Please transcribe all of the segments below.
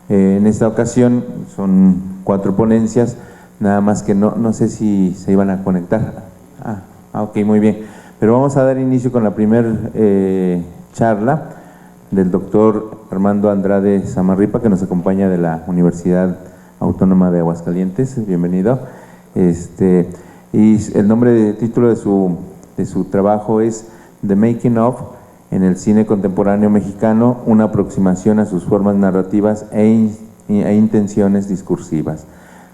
En esta ocasión son 4 ponencias, nada más que no sé si se iban a conectar. Ok, muy bien. Pero vamos a dar inicio con la primera charla del doctor Armando Andrade Samarripa, que nos acompaña de la Universidad Autónoma de Aguascalientes. Bienvenido. Y el título de su trabajo es The Making of en el cine contemporáneo mexicano, una aproximación a sus formas narrativas e intenciones discursivas.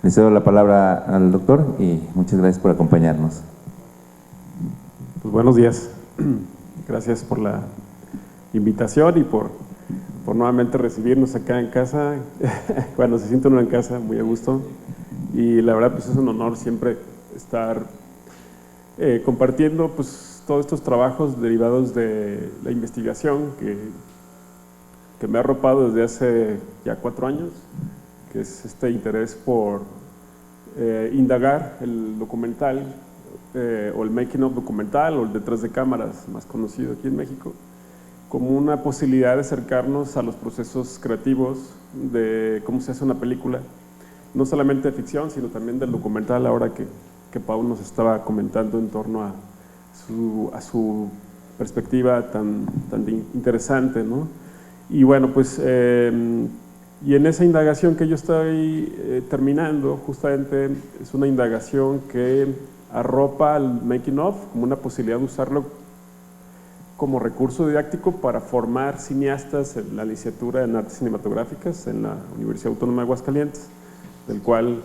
Le cedo la palabra al doctor y muchas gracias por acompañarnos. Pues buenos días. Gracias por la invitación y por nuevamente recibirnos acá en casa. Bueno, se siente uno en casa, muy a gusto. Y la verdad, pues es un honor siempre estar compartiendo pues todos estos trabajos derivados de la investigación que me ha arropado desde hace ya 4 años, que es este interés por indagar el documental o el making of documental o el detrás de cámaras, más conocido aquí en México, como una posibilidad de acercarnos a los procesos creativos de cómo se hace una película, no solamente de ficción, sino también del documental, ahora que Paul nos estaba comentando en torno a su perspectiva tan interesante, ¿no? Y bueno, pues, y en esa indagación que yo estoy terminando, justamente es una indagación que arropa al making of como una posibilidad de usarlo como recurso didáctico para formar cineastas en la licenciatura en Artes Cinematográficas en la Universidad Autónoma de Aguascalientes, del cual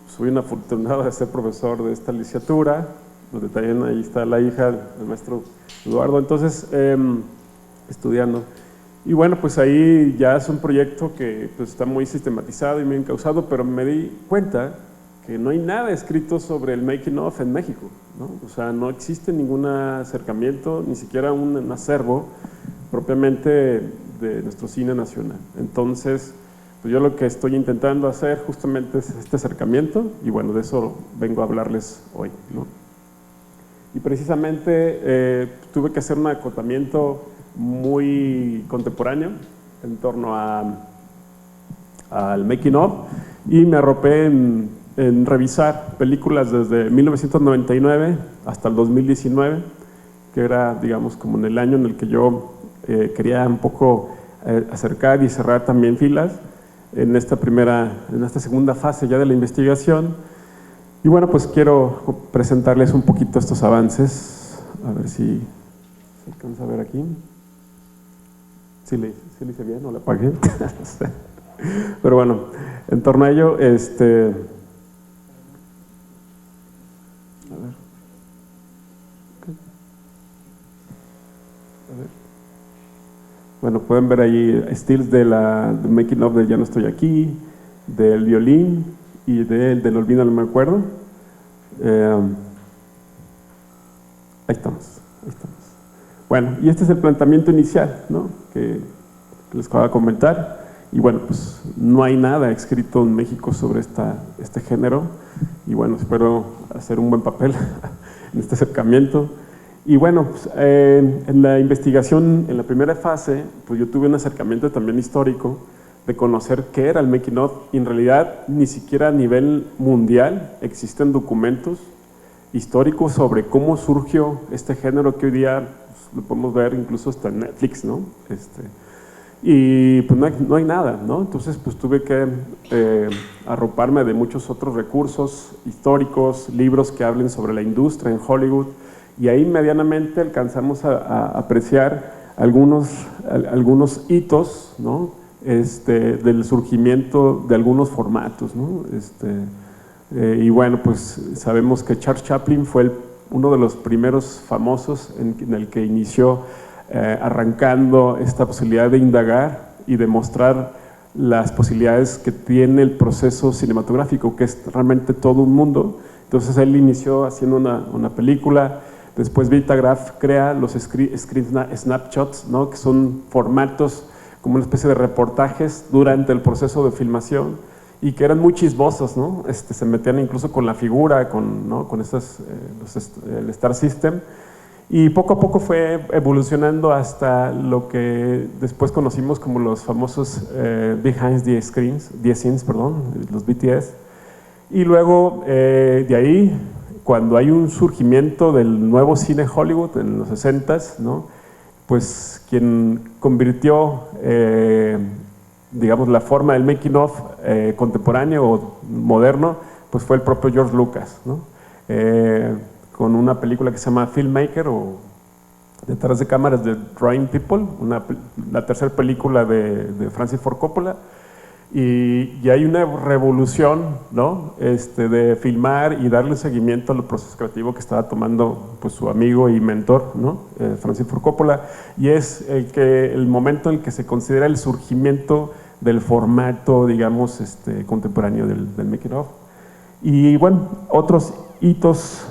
soy un afortunado de ser profesor de esta licenciatura, donde también ahí está la hija del maestro Eduardo, entonces estudiando. Y bueno, pues ahí ya es un proyecto que pues, está muy sistematizado y muy encauzado, pero me di cuenta que no hay nada escrito sobre el making of en México, ¿no? O sea, no existe ningún acercamiento, ni siquiera un acervo propiamente de nuestro cine nacional. Entonces, pues yo lo que estoy intentando hacer justamente es este acercamiento y bueno, de eso vengo a hablarles hoy, ¿no? Y precisamente tuve que hacer un acotamiento muy contemporáneo en torno al making of y me arropé en revisar películas desde 1999 hasta el 2019, que era, digamos, como en el año en el que yo quería un poco acercar y cerrar también filas en esta segunda fase ya de la investigación. Y bueno, pues quiero presentarles un poquito estos avances, a ver si se alcanza a ver aquí. ¿Sí le hice bien o la apagué? Pero bueno, en torno a ello, a ver. Bueno, pueden ver ahí stills de The Making of de Ya no estoy aquí, del violín y del Olvido no me acuerdo. Ahí estamos. Bueno, y este es el planteamiento inicial, ¿no? que les acabo de comentar. Y bueno, pues no hay nada escrito en México sobre este género. Y bueno, espero hacer un buen papel en este acercamiento. Y bueno, pues, en la investigación, en la primera fase, pues yo tuve un acercamiento también histórico de conocer qué era el making of. Y en realidad, ni siquiera a nivel mundial existen documentos históricos sobre cómo surgió este género que hoy día pues, lo podemos ver incluso hasta en Netflix, ¿no? Y pues no hay nada, ¿no? Entonces pues tuve que arroparme de muchos otros recursos históricos, libros que hablen sobre la industria en Hollywood, y ahí medianamente alcanzamos a apreciar algunos hitos, ¿no? Del surgimiento de algunos formatos, ¿no? Y bueno, pues sabemos que Charles Chaplin fue uno de los primeros famosos en el que inició arrancando esta posibilidad de indagar y de mostrar las posibilidades que tiene el proceso cinematográfico, que es realmente todo un mundo. Entonces él inició haciendo una película, después Vitagraph crea los screen snapshots, ¿no? Que son formatos como una especie de reportajes durante el proceso de filmación y que eran muy chismosos, ¿no? Se metían incluso con la figura, con el Star System. Y poco a poco fue evolucionando hasta lo que después conocimos como los famosos Behind the Scenes, los BTS. Y luego de ahí, cuando hay un surgimiento del nuevo cine Hollywood en los 60s, ¿no? Pues quien convirtió, digamos, la forma del making of contemporáneo o moderno, pues fue el propio George Lucas, ¿no? Con una película que se llama Filmmaker o Detrás de cámaras de Drawing People, la tercera película de Francis Ford Coppola, y hay una revolución, ¿no? De filmar y darle seguimiento al proceso creativo que estaba tomando pues, su amigo y mentor, ¿no? Francis Ford Coppola, y es el momento en el que se considera el surgimiento del formato, digamos, contemporáneo del making of. Y bueno, otros hitos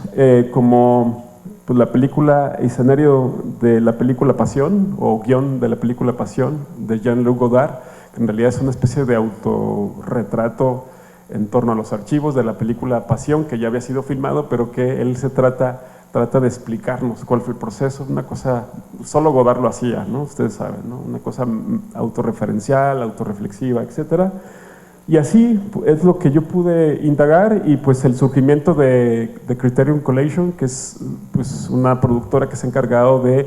como pues, la película, escenario de la película Pasión o guión de la película Pasión de Jean-Luc Godard, que en realidad es una especie de autorretrato en torno a los archivos de la película Pasión, que ya había sido filmado, pero que él se trata de explicarnos cuál fue el proceso, una cosa, solo Godard lo hacía, ¿no? Ustedes saben, ¿no? Una cosa autorreferencial, autorreflexiva, etcétera. Y así es lo que yo pude indagar, y pues el surgimiento de Criterion Collection, que es pues una productora que se ha encargado de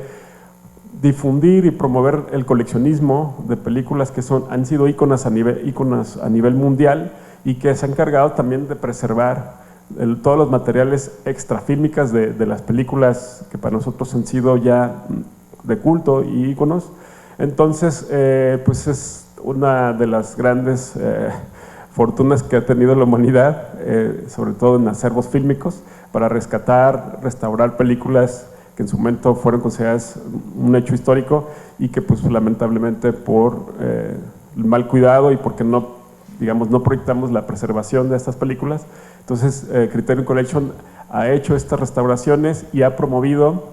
difundir y promover el coleccionismo de películas que han sido íconos a nivel mundial, y que se ha encargado también de preservar todos los materiales extrafílmicas de las películas que para nosotros han sido ya de culto y íconos. Entonces, pues es una de las grandes fortunas que ha tenido la humanidad, sobre todo en acervos fílmicos, para rescatar, restaurar películas que en su momento fueron consideradas un hecho histórico y que pues lamentablemente por el mal cuidado y porque no, digamos, no proyectamos la preservación de estas películas, entonces Criterion Collection ha hecho estas restauraciones y ha promovido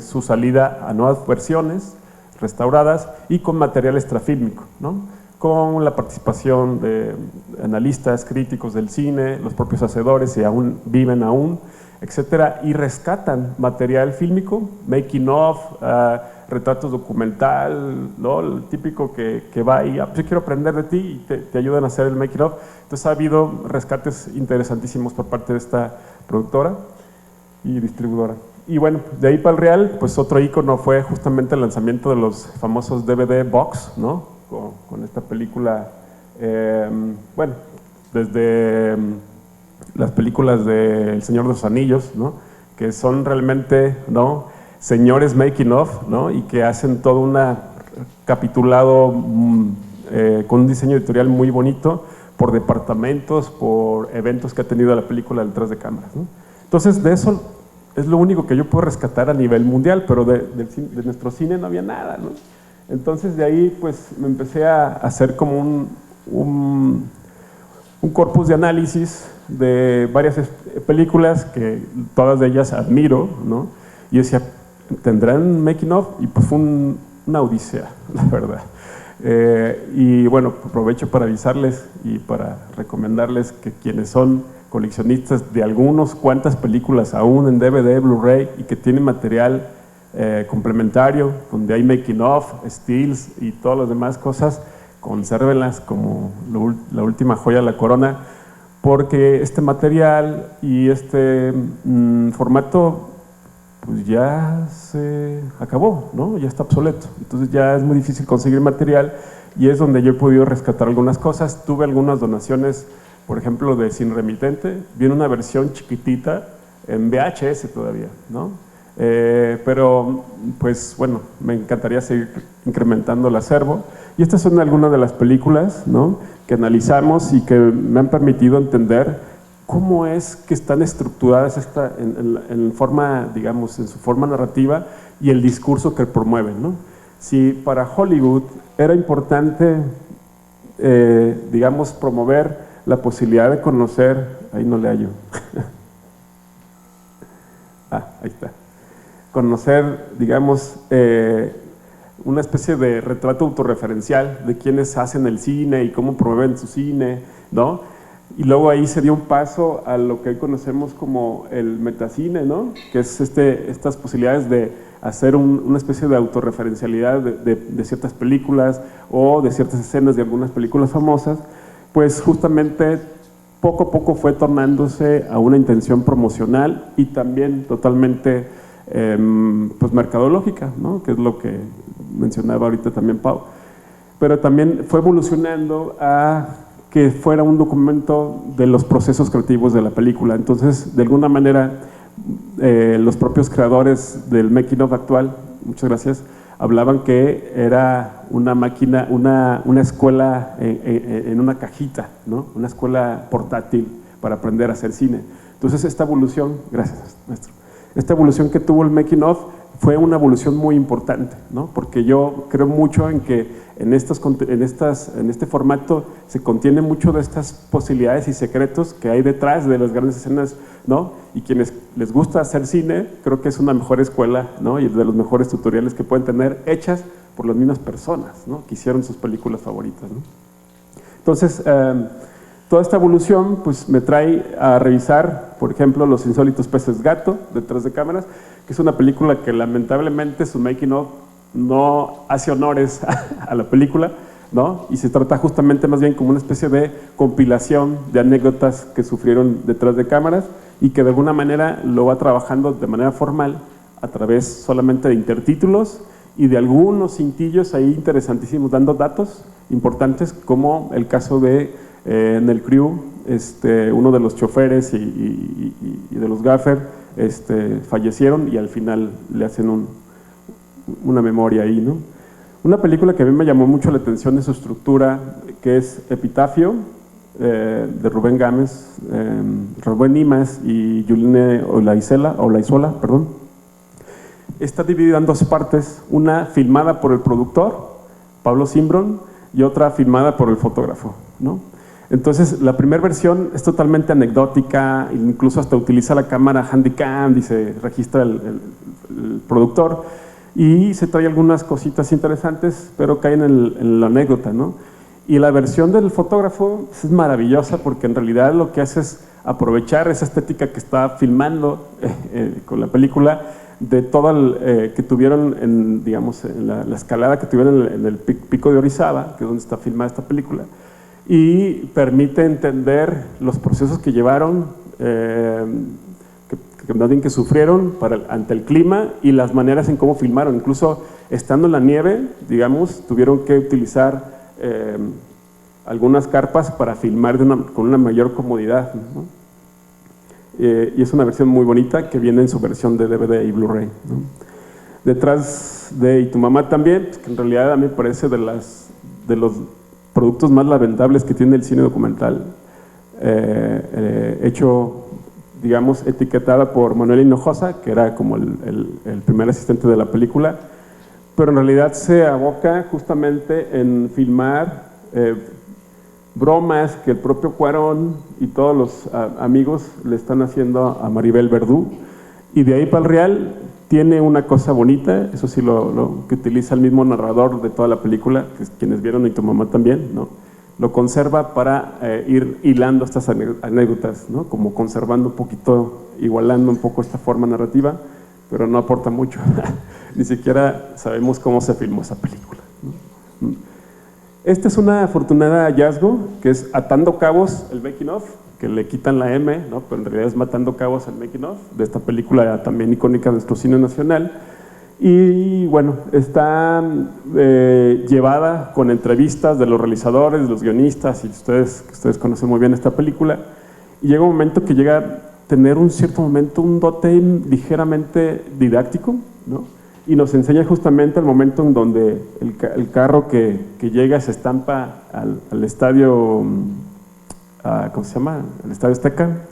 su salida a nuevas versiones restauradas y con material extrafílmico, ¿no? Con la participación de analistas, críticos del cine, los propios hacedores, y aún viven etcétera, y rescatan material fílmico, making of, retratos documental, ¿no? El típico que va y yo quiero aprender de ti y te ayudan a hacer el making of. Entonces ha habido rescates interesantísimos por parte de esta productora y distribuidora. Y bueno, de ahí para el real, pues otro ícono fue justamente el lanzamiento de los famosos DVD box, ¿no? Con esta película, bueno, desde las películas de El Señor de los Anillos, ¿no? Que son realmente, ¿no? Señores making of, ¿no? Y que hacen todo un capitulado con un diseño editorial muy bonito, por departamentos, por eventos que ha tenido la película detrás de cámaras, ¿no? Entonces, de eso es lo único que yo puedo rescatar a nivel mundial, pero de nuestro cine no había nada, ¿no? Entonces, de ahí, pues, me empecé a hacer como un corpus de análisis de varias películas que todas de ellas admiro, ¿no? Y decía, ¿tendrán making of? Y pues fue una odisea, la verdad. Y bueno, aprovecho para avisarles y para recomendarles que quienes son coleccionistas de algunos cuantas películas aún en DVD, Blu-ray, y que tienen material complementario, donde hay making of, stills y todas las demás cosas, consérvenlas como la última joya de la corona, porque este material y este formato pues ya se acabó, ¿no? Ya está obsoleto, entonces ya es muy difícil conseguir material, y es donde yo he podido rescatar algunas cosas. Tuve algunas donaciones, por ejemplo, de Sin Remitente, viene una versión chiquitita en VHS todavía, ¿no? Pero pues bueno, me encantaría seguir incrementando el acervo, y estas son algunas de las películas, ¿no? Que analizamos y que me han permitido entender cómo es que están estructuradas en forma, digamos, en su forma narrativa y el discurso que promueven, ¿no? Si para Hollywood era importante, digamos, promover la posibilidad de conocer, ahí no le hallo, ahí está, conocer, digamos, una especie de retrato autorreferencial de quienes hacen el cine y cómo promueven su cine, ¿no? Y luego ahí se dio un paso a lo que hoy conocemos como el metacine, ¿no? Que es estas posibilidades de hacer una especie de autorreferencialidad de ciertas películas o de ciertas escenas de algunas películas famosas, pues justamente poco a poco fue tornándose a una intención promocional y también totalmente pues mercadológica, ¿no? Que es lo que mencionaba ahorita también Pau. Pero también fue evolucionando a que fuera un documento de los procesos creativos de la película. Entonces, de alguna manera, los propios creadores del making of actual, muchas gracias, hablaban que era una máquina, una escuela en una cajita, ¿no? Una escuela portátil para aprender a hacer cine. Entonces, esta evolución, gracias, maestro, esta evolución que tuvo el making of fue una evolución muy importante, ¿no? Porque yo creo mucho en que en este formato se contiene mucho de estas posibilidades y secretos que hay detrás de las grandes escenas, ¿no? Y quienes les gusta hacer cine, creo que es una mejor escuela, ¿no? Y de los mejores tutoriales que pueden tener, hechas por las mismas personas, ¿no? Que hicieron sus películas favoritas, ¿no? Entonces, toda esta evolución pues me trae a revisar, por ejemplo, Los insólitos peces gato, detrás de cámaras, que es una película que lamentablemente su making of no hace honores a la película, ¿no? Y se trata justamente más bien como una especie de compilación de anécdotas que sufrieron detrás de cámaras y que de alguna manera lo va trabajando de manera formal a través solamente de intertítulos y de algunos cintillos ahí interesantísimos, dando datos importantes, como el caso de en el crew, uno de los choferes y de los gaffer fallecieron y al final le hacen una memoria ahí, ¿no? Una película que a mí me llamó mucho la atención de su estructura, que es Epitafio, de Rubén Gámez, Rubén Imas y Juline Olaizola, perdón. Está dividida en dos partes, una filmada por el productor, Pablo Simbrón, y otra filmada por el fotógrafo, ¿no? Entonces, la primera versión es totalmente anecdótica, incluso hasta utiliza la cámara Handycam y se registra el productor, y se trae algunas cositas interesantes, pero caen en la anécdota, ¿no? Y la versión del fotógrafo es maravillosa porque en realidad lo que hace es aprovechar esa estética que está filmando con la película, de todo que tuvieron digamos, en la escalada que tuvieron en el pico de Orizaba, que es donde está filmada esta película, y permite entender los procesos que llevaron, que sufrieron ante el clima y las maneras en cómo filmaron. Incluso estando en la nieve, digamos, tuvieron que utilizar algunas carpas para filmar con una mayor comodidad, ¿no? Y es una versión muy bonita que viene en su versión de DVD y Blu-ray, ¿no? Detrás de Y tu mamá también, que en realidad a mí me parece de los productos más lamentables que tiene el cine documental, hecho, digamos, etiquetada por Manuel Hinojosa, que era como el primer asistente de la película, pero en realidad se aboca justamente en filmar bromas que el propio Cuarón y todos los amigos le están haciendo a Maribel Verdú, y de ahí para el real tiene una cosa bonita, eso sí lo que utiliza el mismo narrador de toda la película, que es quienes vieron Y tu mamá también, ¿no? Lo conserva para ir hilando estas anécdotas, ¿no? Como conservando un poquito, igualando un poco esta forma narrativa, pero no aporta mucho. Ni siquiera sabemos cómo se filmó esa película, ¿no? Este es una afortunada hallazgo, que es Atando Cabos, el making of, que le quitan la M, ¿no? Pero en realidad es Matando Cabos, el making of, de esta película también icónica de nuestro cine nacional. Y bueno, está llevada con entrevistas de los realizadores, de los guionistas, y ustedes conocen muy bien esta película, y llega un momento que llega a tener un cierto momento, un dote ligeramente didáctico, ¿no? Y nos enseña justamente el momento en donde el carro que llega se estampa al estadio, ¿cómo se llama? El Estadio Azteca,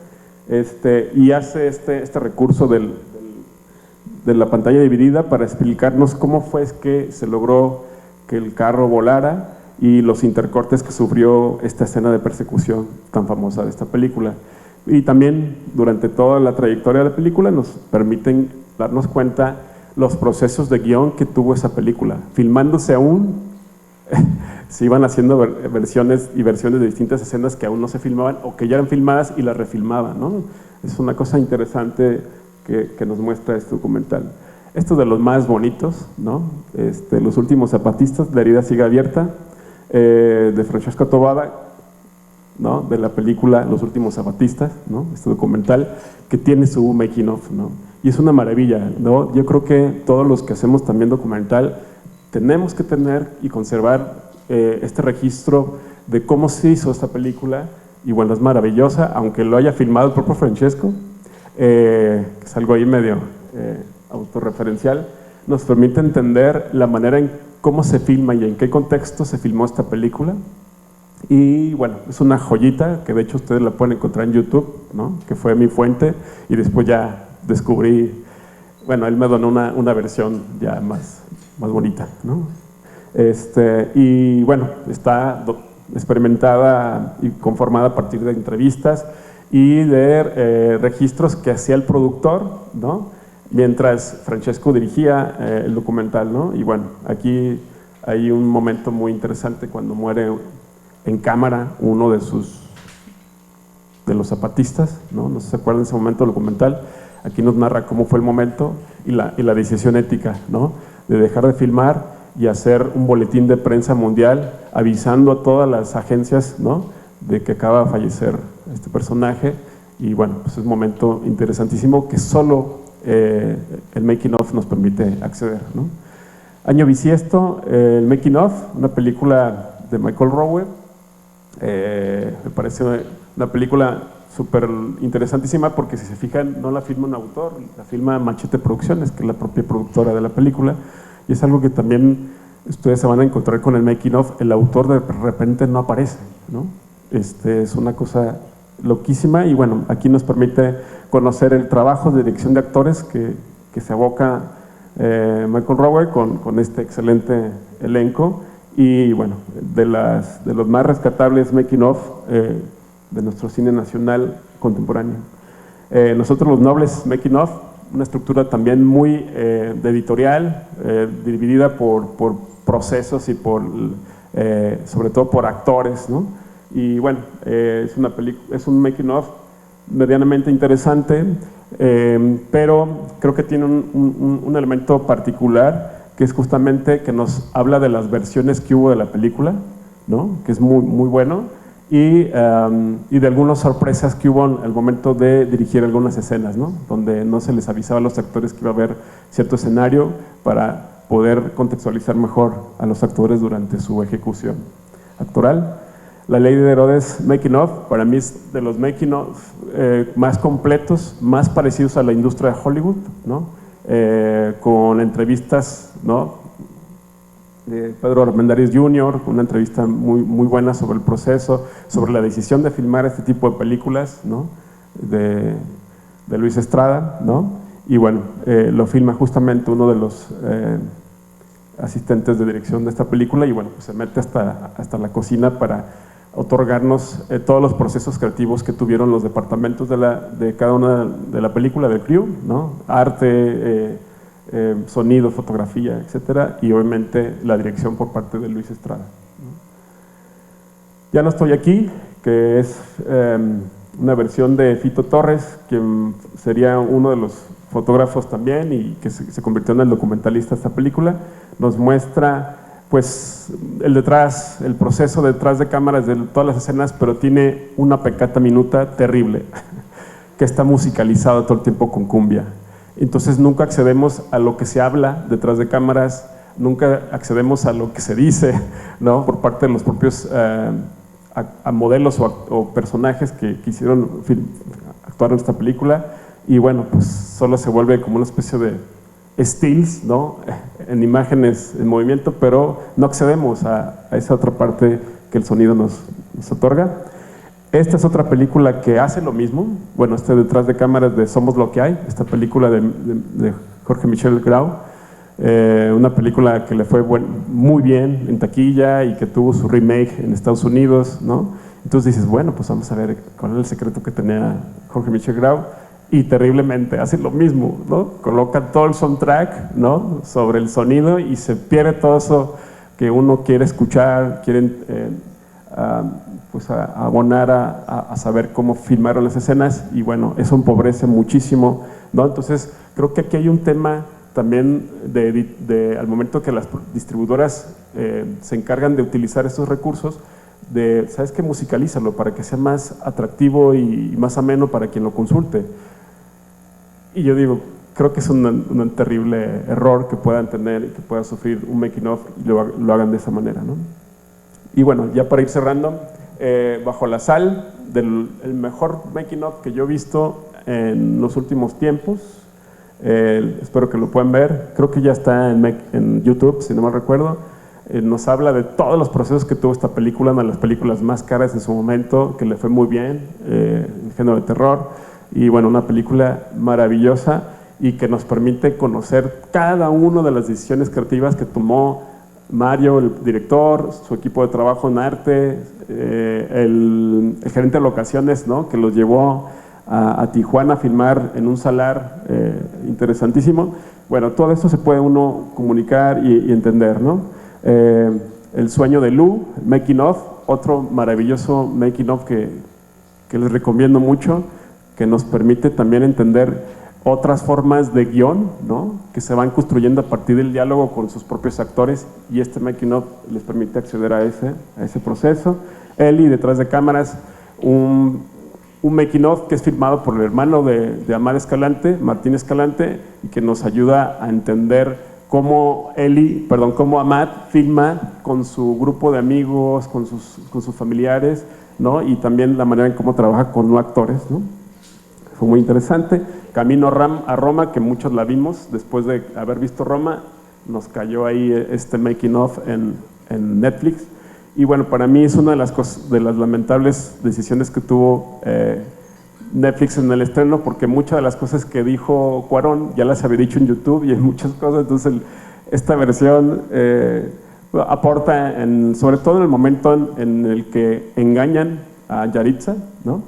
y hace este recurso de la pantalla dividida para explicarnos cómo fue que se logró que el carro volara y los intercortes que sufrió esta escena de persecución tan famosa de esta película. Y también durante toda la trayectoria de la película nos permiten darnos cuenta los procesos de guión que tuvo esa película, filmándose aún se iban haciendo versiones y versiones de distintas escenas que aún no se filmaban o que ya eran filmadas y las refilmaban, ¿no? Es una cosa interesante que nos muestra este documental. Esto de los más bonitos, ¿no? Los últimos zapatistas, La herida sigue abierta, de Francesco Tobbada, ¿no? De la película Los últimos zapatistas, ¿no? Este documental que tiene su making of, ¿no? Y es una maravilla, ¿no? Yo creo que todos los que hacemos también documental tenemos que tener y conservar este registro de cómo se hizo esta película, y bueno, es maravillosa, aunque lo haya filmado el propio Francesco, que es algo ahí medio autorreferencial, nos permite entender la manera en cómo se filma y en qué contexto se filmó esta película. Y bueno, es una joyita que de hecho ustedes la pueden encontrar en YouTube, ¿no? Que fue mi fuente, y después ya descubrí, bueno, él me donó una versión ya más bonita, ¿no? Y bueno, está experimentada y conformada a partir de entrevistas y de registros que hacía el productor, ¿no? Mientras Francesco dirigía el documental, ¿no? Y bueno, aquí hay un momento muy interesante cuando muere en cámara uno de los zapatistas, ¿no? No sé si se acuerdan de ese momento del documental. Aquí nos narra cómo fue el momento y la decisión ética, ¿no? De dejar de filmar y hacer un boletín de prensa mundial avisando a todas las agencias, ¿no? De que acaba de fallecer este personaje. Y bueno, pues es un momento interesantísimo que solo el making of nos permite acceder, ¿no? Año bisiesto, el making of, una película de Michael Rowe, me parece una película súper interesantísima porque si se fijan no la filma un autor, la filma Machete Producciones, que es la propia productora de la película, y es algo que también ustedes se van a encontrar con el making of, el autor de repente no aparece, ¿no? Es una cosa loquísima, y bueno, aquí nos permite conocer el trabajo de dirección de actores que se aboca Michael Rowe con este excelente elenco. Y bueno, de los más rescatables making of de nuestro cine nacional contemporáneo. Nosotros los nobles making of, una estructura también muy de editorial, dividida por procesos y sobre todo por actores, ¿no? Y bueno, es un making of medianamente interesante, pero creo que tiene un elemento particular, que es justamente que nos habla de las versiones que hubo de la película, ¿no? Que es muy bueno, y de algunas sorpresas que hubo al momento de dirigir algunas escenas, ¿no? Donde no se les avisaba a los actores que iba a haber cierto escenario para poder contextualizar mejor a los actores durante su ejecución actoral. La Ley de Herodes making of, para mí es de los making of más completos, más parecidos a la industria de Hollywood, ¿no? Con entrevistas, ¿no? De Pedro Armendáriz Jr., una entrevista muy buena sobre el proceso, sobre la decisión de filmar este tipo de películas, ¿no? de Luis Estrada, ¿no? Y bueno, lo filma justamente uno de los asistentes de dirección de esta película, y bueno, pues se mete hasta la cocina para otorgarnos todos los procesos creativos que tuvieron los departamentos de cada una de la película, del crew, ¿no? Arte, sonido, fotografía, etcétera, y obviamente la dirección por parte de Luis Estrada, ¿no? Ya no estoy aquí, que es una versión de Fito Torres, quien sería uno de los fotógrafos también y que se convirtió en el documentalista de esta película. Nos muestra pues el proceso detrás de cámaras de todas las escenas, pero tiene una peccata minuta terrible, que está musicalizado todo el tiempo con cumbia. Entonces nunca accedemos a lo que se habla detrás de cámaras, nunca accedemos a lo que se dice, ¿no? Por parte de los propios a modelos o personajes que quisieron actuar en esta película, y bueno, pues solo se vuelve como una especie de stills, ¿no? En imágenes en movimiento, pero no accedemos a esa otra parte que el sonido nos otorga. Esta es otra película que hace lo mismo, bueno, detrás de cámaras de Somos lo que hay, esta película de Jorge Michel Grau, una película que le fue muy bien en taquilla y que tuvo su remake en Estados Unidos, ¿no? Entonces dices, bueno, pues vamos a ver cuál es el secreto que tenía Jorge Michel Grau, y terriblemente hace lo mismo, ¿no? Coloca todo el soundtrack, ¿no? Sobre el sonido y se pierde todo eso que uno quiere escuchar, quiere pues abonar a saber cómo filmaron las escenas, y bueno, eso empobrece muchísimo, ¿no? Entonces, creo que aquí hay un tema también al momento que las distribuidoras se encargan de utilizar estos recursos, ¿sabes qué? Musicalízalo para que sea más atractivo y más ameno para quien lo consulte. Y yo digo, creo que es un terrible error que puedan tener y que pueda sufrir un making of y lo hagan de esa manera, ¿no? Y bueno, ya para ir cerrando, Bajo la sal, el mejor making of que yo he visto en los últimos tiempos, espero que lo puedan ver, creo que ya está en YouTube, si no mal recuerdo. Nos habla de todos los procesos que tuvo esta película, una de las películas más caras en su momento, que le fue muy bien, en género de terror, y bueno, una película maravillosa y que nos permite conocer cada una de las decisiones creativas que tomó Mario, el director, su equipo de trabajo en arte, el gerente de locaciones, ¿no?, que los llevó a Tijuana a filmar en un salar interesantísimo. Bueno, todo esto se puede uno comunicar y entender, ¿no? El sueño de Lu, making of, otro maravilloso making of que les recomiendo mucho, que nos permite también entender otras formas de guión, ¿no?, que se van construyendo a partir del diálogo con sus propios actores, y este making of les permite acceder a ese proceso. Eli, detrás de cámaras, un making of que es filmado por el hermano de Amad Escalante, Martín Escalante, y que nos ayuda a entender cómo Amad filma con su grupo de amigos, con sus familiares, ¿no?, y también la manera en cómo trabaja con no actores, ¿no? Fue muy interesante. Camino a Roma, que muchos la vimos, después de haber visto Roma, nos cayó ahí este making of en Netflix, y bueno, para mí es una de las lamentables decisiones que tuvo Netflix en el estreno, porque muchas de las cosas que dijo Cuarón ya las había dicho en YouTube y en muchas cosas, entonces esta versión aporta, sobre todo en el momento en el que engañan a Yaritza, ¿no?,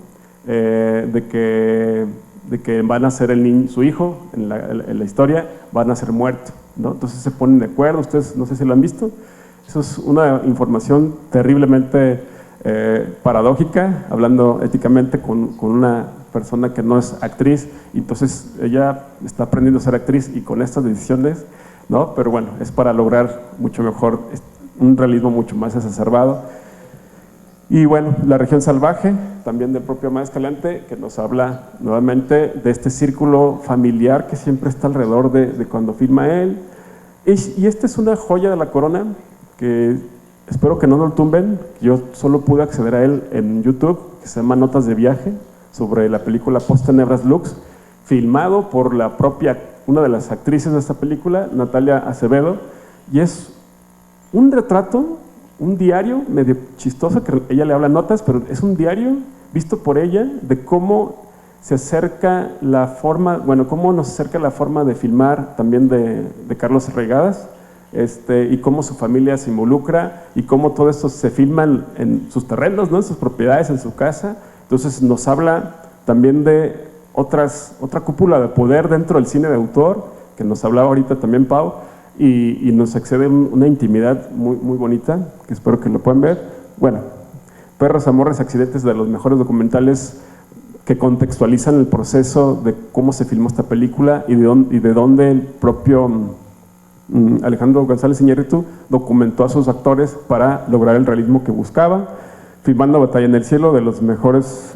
de que van a ser su hijo en la historia, van a ser muerto, ¿no? Entonces se ponen de acuerdo, ustedes no sé si lo han visto, eso es una información terriblemente paradójica, hablando éticamente con una persona que no es actriz, y entonces ella está aprendiendo a ser actriz y con estas decisiones, ¿no? Pero bueno, es para lograr mucho mejor, un realismo mucho más exacerbado. Y bueno, La región salvaje, también del propio Amad Escalante, que nos habla nuevamente de este círculo familiar que siempre está alrededor de cuando filma él. Y esta es una joya de la corona, que espero que no lo tumben. Yo solo pude acceder a él en YouTube, que se llama Notas de viaje, sobre la película Post Tenebras Lux, filmado por una de las actrices de esta película, Natalia Acevedo, y es un retrato, un diario medio chistoso, que ella le habla notas, pero es un diario visto por ella de cómo se acerca cómo nos acerca la forma de filmar también de Carlos Regadas, y cómo su familia se involucra y cómo todo esto se filma en sus terrenos, ¿no?, en sus propiedades, en su casa. Entonces nos habla también de otra cúpula de poder dentro del cine de autor, que nos hablaba ahorita también Pau, y nos accede una intimidad muy, muy bonita, que espero que lo puedan ver. Bueno, Perros, Amores, Accidentes, de los mejores documentales que contextualizan el proceso de cómo se filmó esta película y de dónde el propio Alejandro González Iñárritu documentó a sus actores para lograr el realismo que buscaba. Filmando Batalla en el Cielo, de los mejores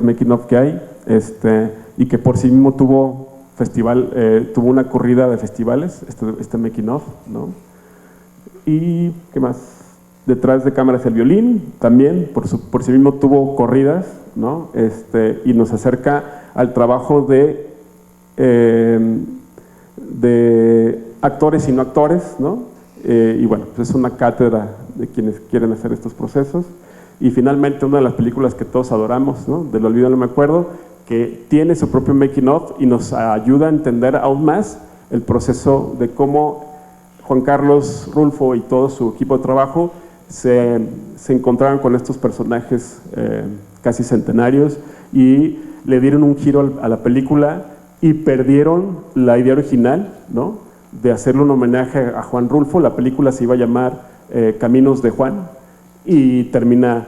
making of que hay, y que por sí mismo tuvo una corrida de festivales, este making of, ¿no? Y ¿qué más? Detrás de cámaras, El violín, también por sí mismo tuvo corridas, ¿no? Y nos acerca al trabajo de actores y no actores, ¿no? Y bueno, pues es una cátedra de quienes quieren hacer estos procesos. Y finalmente, una de las películas que todos adoramos, ¿no?, Del olvido no me acuerdo, que tiene su propio making of y nos ayuda a entender aún más el proceso de cómo Juan Carlos Rulfo y todo su equipo de trabajo se encontraron con estos personajes casi centenarios y le dieron un giro a la película y perdieron la idea original, ¿no?, de hacerle un homenaje a Juan Rulfo. La película se iba a llamar Caminos de Juan, y termina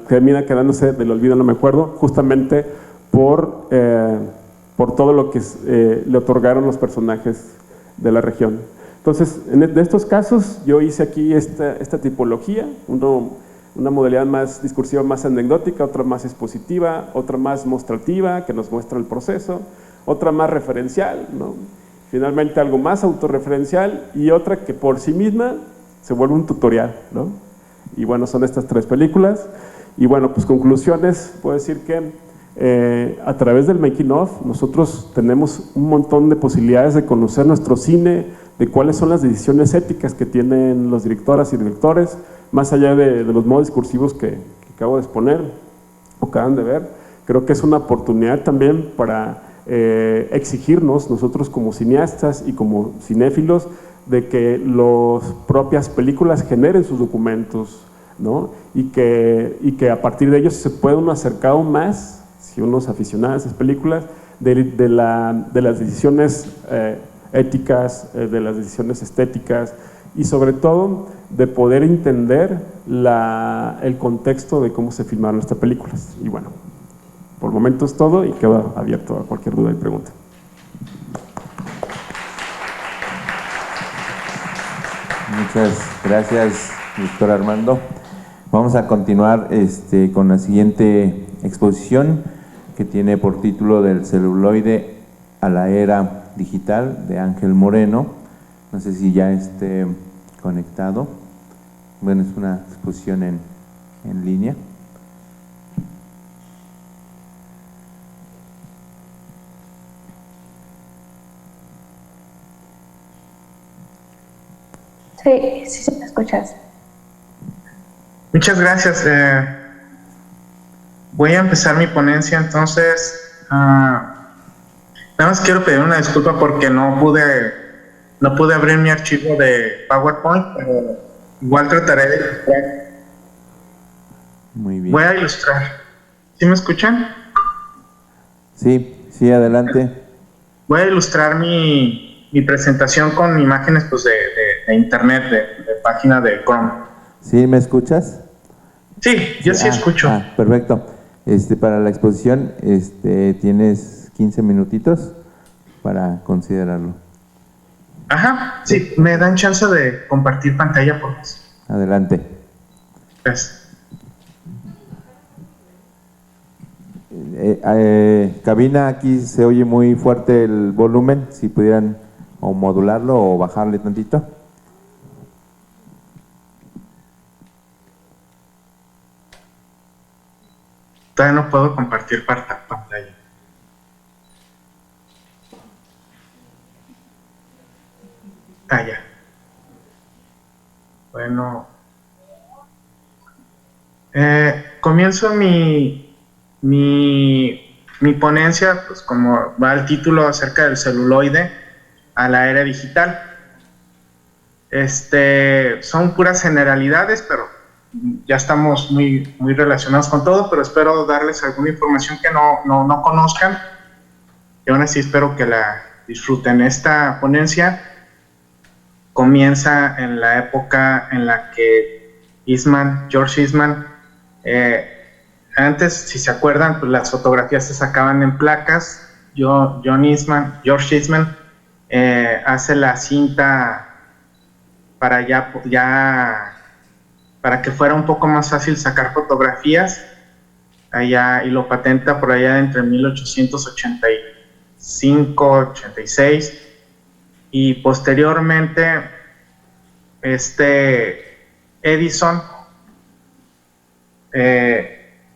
quedándose del olvido, no me acuerdo, justamente por todo lo que le otorgaron los personajes de la región. Entonces, de estos casos, yo hice aquí esta tipología, una modalidad más discursiva, más anecdótica, otra más expositiva, otra más mostrativa, que nos muestra el proceso, otra más referencial, ¿no? Finalmente algo más autorreferencial, y otra que por sí misma se vuelve un tutorial, ¿no? Y bueno, son estas 3 películas. Y bueno, pues conclusiones, puedo decir que a través del making of nosotros tenemos un montón de posibilidades de conocer nuestro cine, de cuáles son las decisiones éticas que tienen los directoras y directores, más allá de los modos discursivos que acabo de exponer o acaban de ver. Creo que es una oportunidad también para exigirnos nosotros como cineastas y como cinéfilos de que las propias películas generen sus documentos, ¿no? Y que a partir de ellos se pueda uno acercar aún más, si uno es aficionado a esas películas, de las decisiones éticas, de las decisiones estéticas, y sobre todo de poder entender el contexto de cómo se filmaron estas películas. Y bueno, por el momento es todo, y quedo abierto a cualquier duda y pregunta. Muchas gracias, doctor Armando. Vamos a continuar con la siguiente exposición, que tiene por título Del celuloide a la era digital, de Ángel Moreno. No sé si ya esté conectado. Bueno, es una exposición en línea. Sí, sí, me escuchas. Muchas gracias. Voy a empezar mi ponencia, entonces. Nada más quiero pedir una disculpa porque no pude abrir mi archivo de PowerPoint, pero igual trataré de ilustrar. Muy bien. Voy a ilustrar. ¿Sí me escuchan? Sí, adelante. Voy a ilustrar mi presentación con imágenes pues, de internet, de página de Chrome. ¿Sí me escuchas? Sí, yo sí escucho. Perfecto. Para la exposición tienes 15 minutitos para considerarlo. Ajá, sí, me dan chance de compartir pantalla por eso. Adelante. Gracias. Cabina, aquí se oye muy fuerte el volumen, si pudieran o modularlo o bajarle tantito. Todavía no puedo compartir pantalla. Ya. Bueno. Comienzo mi ponencia, pues como va el título, acerca del celuloide a la era digital. Son puras generalidades, pero ya estamos muy relacionados con todo, pero espero darles alguna información que no conozcan, y aún así espero que la disfruten. Esta ponencia comienza en la época en la que George Eastman, antes, si se acuerdan, pues las fotografías se sacaban en placas. George Eastman hace la cinta para para que fuera un poco más fácil sacar fotografías allá, y lo patenta por allá entre 1885-86, y posteriormente Edison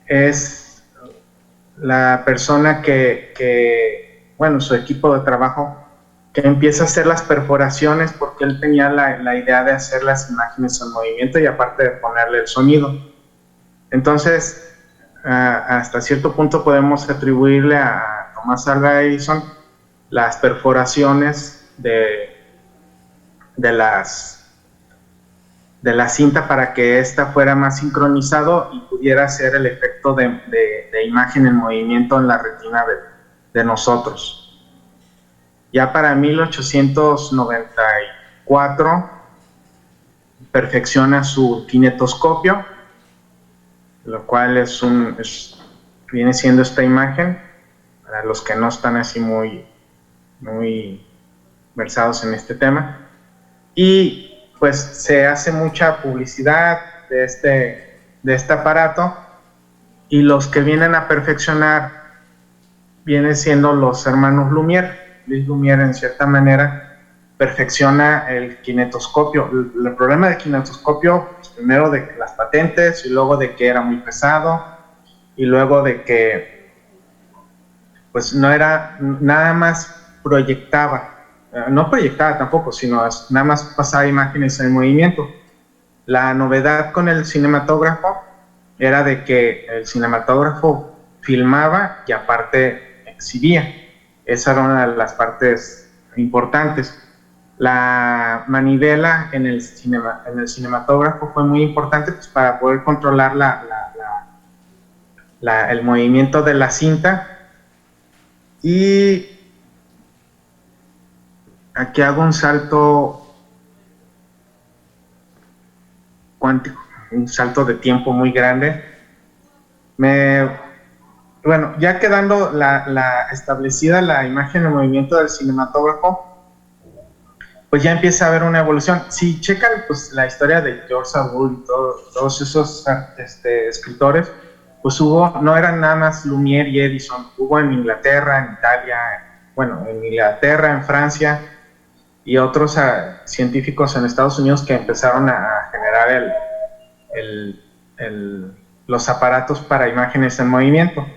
es la persona bueno, su equipo de trabajo, que empieza a hacer las perforaciones, porque él tenía la idea de hacer las imágenes en movimiento y aparte de ponerle el sonido. Entonces, hasta cierto punto podemos atribuirle a Thomas Alva Edison las perforaciones de la cinta para que ésta fuera más sincronizado y pudiera hacer el efecto de imagen en movimiento en la retina de nosotros. Ya para 1894 perfecciona su kinetoscopio, lo cual viene siendo esta imagen, para los que no están así muy versados en este tema. Y pues se hace mucha publicidad de este aparato, y los que vienen a perfeccionar vienen siendo los hermanos Lumière. Luis Lumière, en cierta manera, perfecciona el kinetoscopio. El problema del kinetoscopio, pues, primero de las patentes, y luego de que era muy pesado, y luego de que pues no era, nada más proyectaba, no proyectaba tampoco, sino nada más pasaba imágenes en movimiento. La novedad con el cinematógrafo era de que el cinematógrafo filmaba y aparte exhibía. Esa era una de las partes importantes. La manivela en el cinematógrafo fue muy importante, pues, para poder controlar el movimiento de la cinta. Y aquí hago un salto cuántico, un salto de tiempo muy grande. Bueno, ya quedando establecida la imagen en movimiento del cinematógrafo, pues ya empieza a haber una evolución. Si checan pues la historia de George Seurat y todos esos escritores, pues no eran nada más Lumière y Edison, hubo en Inglaterra, en Italia, en Inglaterra, en Francia, y otros científicos en Estados Unidos que empezaron a generar los aparatos para imágenes en movimiento.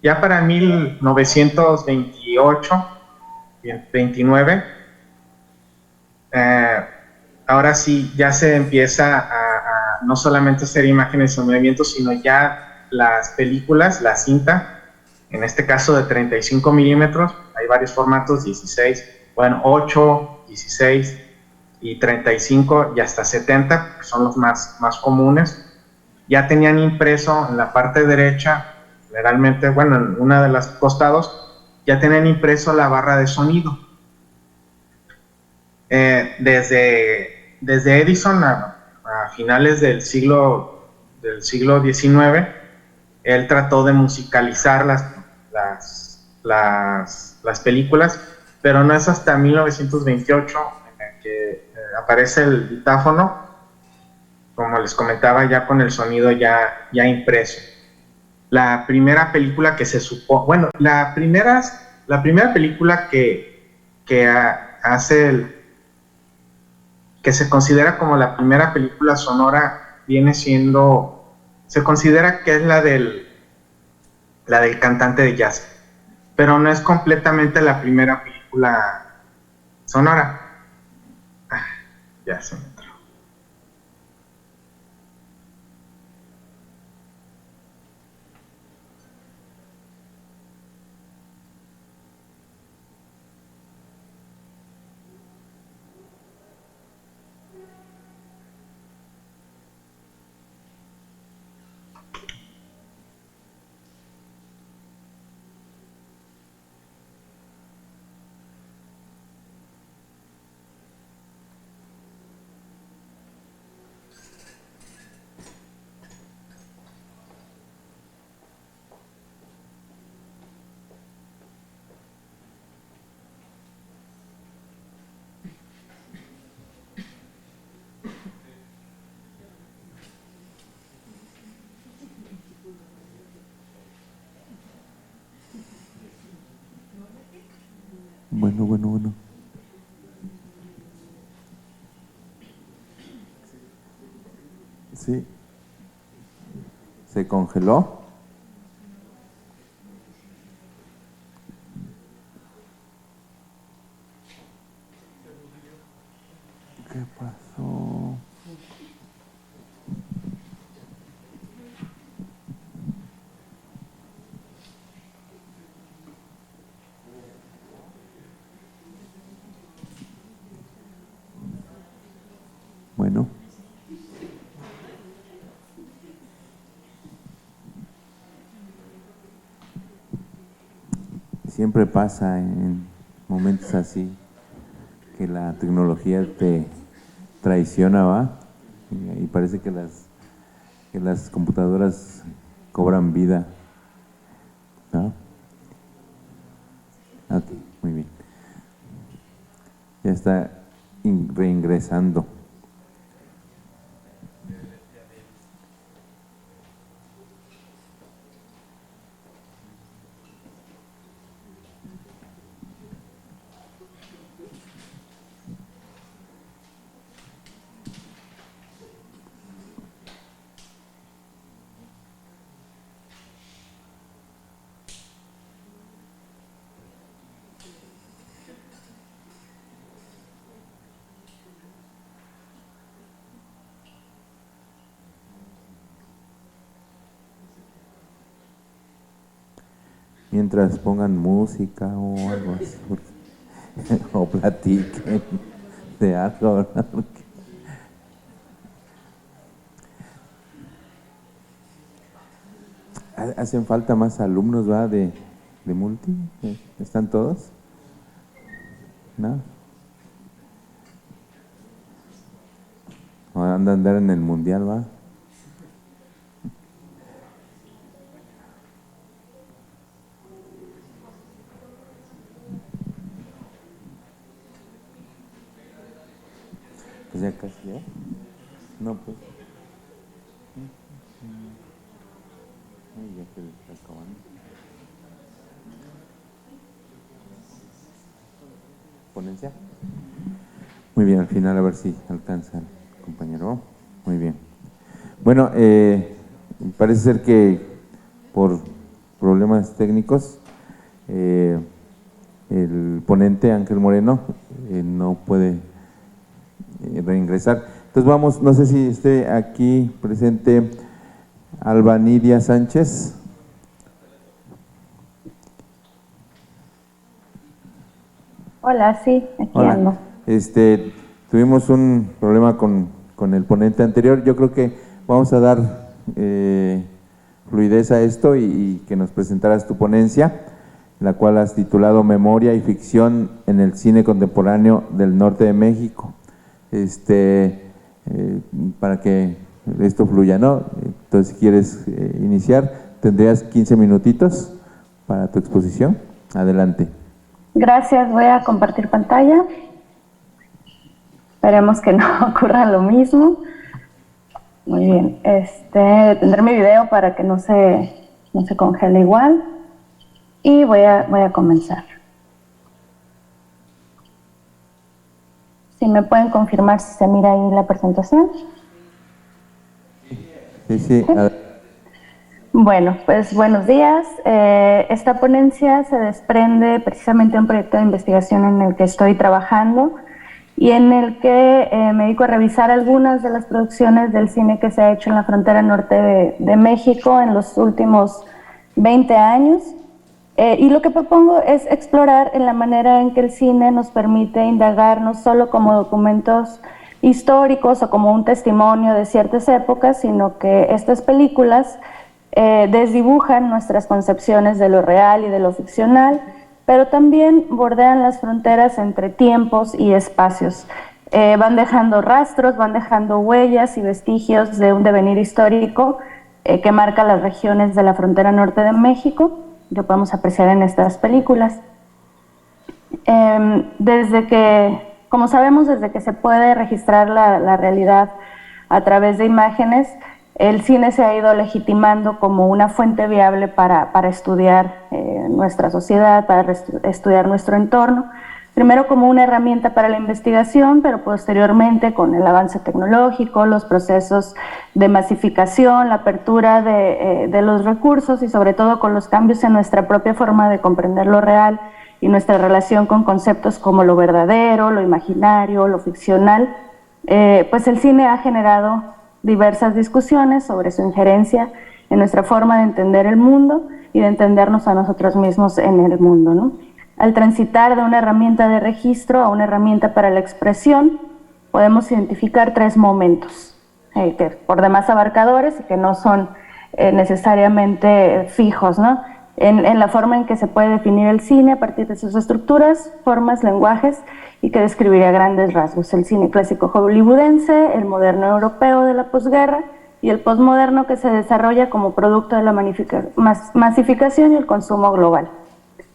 Ya para 1928, 29, ahora sí ya se empieza a no solamente hacer imágenes en movimiento, sino ya las películas, la cinta, en este caso de 35 milímetros, hay varios formatos, 16, 8, 16 y 35 y hasta 70, que son los más comunes. Ya tenían impreso en la parte derecha, generalmente, en una de los costados, ya tenían impreso la barra de sonido. Desde Edison a finales del siglo XIX, él trató de musicalizar las películas, pero no es hasta 1928 en el que aparece el ditáfono, como les comentaba, ya con el sonido ya impreso. La primera película que se supo, la primera película que hace que se considera como la primera película sonora, se considera que es la del cantante de jazz, pero no es completamente la primera película sonora. Ya se me entró. Bueno. Sí. ¿Se congeló? ¿Qué pasó? Bueno. Siempre pasa en momentos así, que la tecnología te traiciona, ¿va? Y parece que las computadoras cobran vida, ¿no? Ok, muy bien. Ya está reingresando. Mientras pongan música o algo así, o platiquen de algo, ¿verdad? Hacen falta más alumnos, ¿va? De multi. ¿Están todos? ¿No? ¿O andan a andar en el mundial, va? Pues ya casi, ¿ya? No, pues. Ay, ya se le está acabando. ¿Ponencia? Muy bien, al final a ver si alcanza el compañero. Muy bien. Bueno, parece ser que por problemas técnicos el ponente Ángel Moreno no puede reingresar. Entonces vamos, no sé si esté aquí presente Alba Nidia Sánchez. Hola, sí, aquí Hola. ando. Tuvimos un problema con el ponente anterior. Yo creo que vamos a dar fluidez a esto y que nos presentaras tu ponencia, la cual has titulado Memoria y Ficción en el Cine Contemporáneo del Norte de México. Para que esto fluya, ¿no? Entonces, si quieres iniciar, tendrías 15 minutitos para tu exposición. Adelante. Gracias, voy a compartir pantalla. Esperemos que no ocurra lo mismo. Muy bien, tendré mi video para que no se congele igual. Y voy a comenzar. Si me pueden confirmar si se mira ahí la presentación. Sí, sí. Bueno, pues buenos días. Esta ponencia se desprende precisamente de un proyecto de investigación en el que estoy trabajando y en el que me dedico a revisar algunas de las producciones del cine que se ha hecho en la frontera norte de México en los últimos 20 años. Y lo que propongo es explorar en la manera en que el cine nos permite indagar no solo como documentos históricos o como un testimonio de ciertas épocas, sino que estas películas desdibujan nuestras concepciones de lo real y de lo ficcional, pero también bordean las fronteras entre tiempos y espacios. Van dejando rastros, van dejando huellas y vestigios de un devenir histórico que marca las regiones de la frontera norte de México. Lo podemos apreciar en estas películas. Como sabemos, desde que se puede registrar la realidad a través de imágenes, el cine se ha ido legitimando como una fuente viable para estudiar nuestra sociedad, para estudiar nuestro entorno. Primero como una herramienta para la investigación, pero posteriormente con el avance tecnológico, los procesos de masificación, la apertura de los recursos y sobre todo con los cambios en nuestra propia forma de comprender lo real y nuestra relación con conceptos como lo verdadero, lo imaginario, lo ficcional, pues el cine ha generado diversas discusiones sobre su injerencia en nuestra forma de entender el mundo y de entendernos a nosotros mismos en el mundo, ¿no? Al transitar de una herramienta de registro a una herramienta para la expresión, podemos identificar 3 momentos, que por demás abarcadores y que no son necesariamente fijos, ¿no? en la forma en que se puede definir el cine a partir de sus estructuras, formas, lenguajes, y que describiría a grandes rasgos el cine clásico hollywoodense, el moderno europeo de la posguerra y el posmoderno, que se desarrolla como producto de la masificación y el consumo global.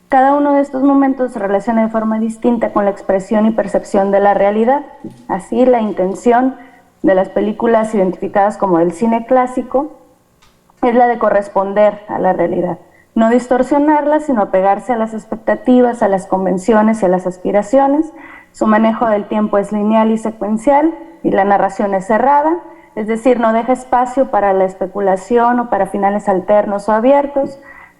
Cada uno de estos momentos se relaciona de forma distinta con la expresión y percepción de la realidad. Así, la intención de las películas identificadas como del cine clásico es la de corresponder a la realidad, no distorsionarla, sino apegarse a las expectativas, a las convenciones y a las aspiraciones. Su manejo del tiempo es lineal y secuencial, y la narración es cerrada, es decir, no deja espacio para la especulación o para finales alternos o abiertos.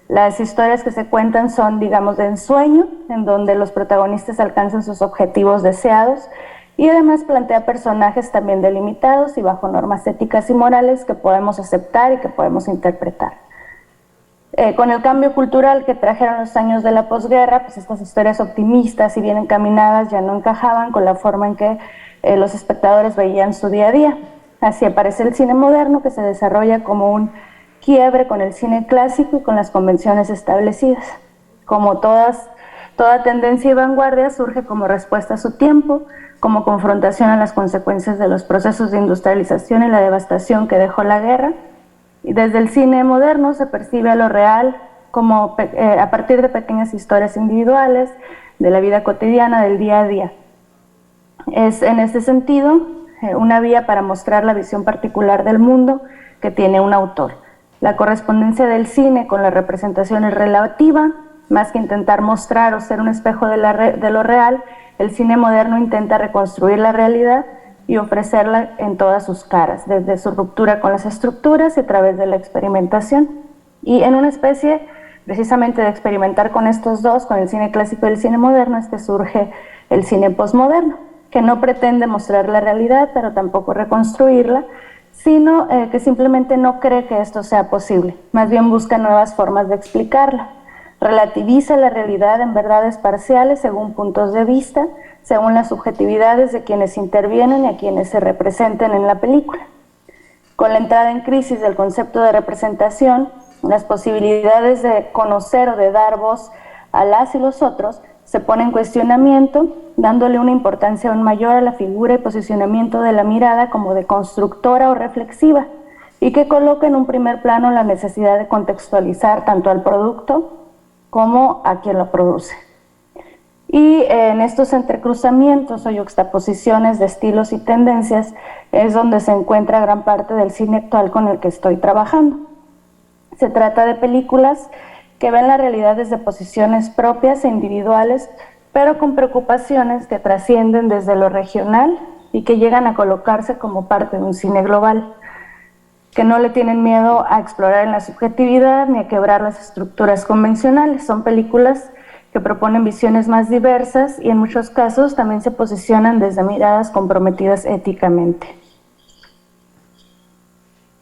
Las historias que se cuentan son, digamos, de ensueño, en donde los protagonistas alcanzan sus objetivos deseados, y además plantea personajes también delimitados y bajo normas éticas y morales que podemos aceptar y que podemos interpretar. Con el cambio cultural que trajeron los años de la posguerra, pues estas historias optimistas y bien encaminadas ya no encajaban con la forma en que los espectadores veían su día a día. Así aparece el cine moderno, que se desarrolla como un quiebre con el cine clásico y con las convenciones establecidas. Como toda tendencia y vanguardia, surge como respuesta a su tiempo, como confrontación a las consecuencias de los procesos de industrialización y la devastación que dejó la guerra. Y desde el cine moderno se percibe a lo real como a partir de pequeñas historias individuales, de la vida cotidiana, del día a día. Es en este sentido una vía para mostrar la visión particular del mundo que tiene un autor. La correspondencia del cine con la representación es relativa, más que intentar mostrar o ser un espejo de lo real. El cine moderno intenta reconstruir la realidad y ofrecerla en todas sus caras, desde su ruptura con las estructuras y a través de la experimentación. Y en una especie precisamente de experimentar con estos dos, con el cine clásico y el cine moderno, surge el cine posmoderno, que no pretende mostrar la realidad, pero tampoco reconstruirla, sino que simplemente no cree que esto sea posible. Más bien busca nuevas formas de explicarla. Relativiza la realidad en verdades parciales según puntos de vista, según las subjetividades de quienes intervienen y a quienes se representen en la película. Con la entrada en crisis del concepto de representación, las posibilidades de conocer o de dar voz a las y los otros se ponen en cuestionamiento, dándole una importancia aún mayor a la figura y posicionamiento de la mirada como de constructora o reflexiva, y que coloca en un primer plano la necesidad de contextualizar tanto al producto como a quien lo produce. Y en estos entrecruzamientos o yuxtaposiciones de estilos y tendencias es donde se encuentra gran parte del cine actual con el que estoy trabajando. Se trata de películas que ven la realidad desde posiciones propias e individuales, pero con preocupaciones que trascienden desde lo regional y que llegan a colocarse como parte de un cine global, que no le tienen miedo a explorar en la subjetividad ni a quebrar las estructuras convencionales. Son películas que proponen visiones más diversas y en muchos casos también se posicionan desde miradas comprometidas éticamente.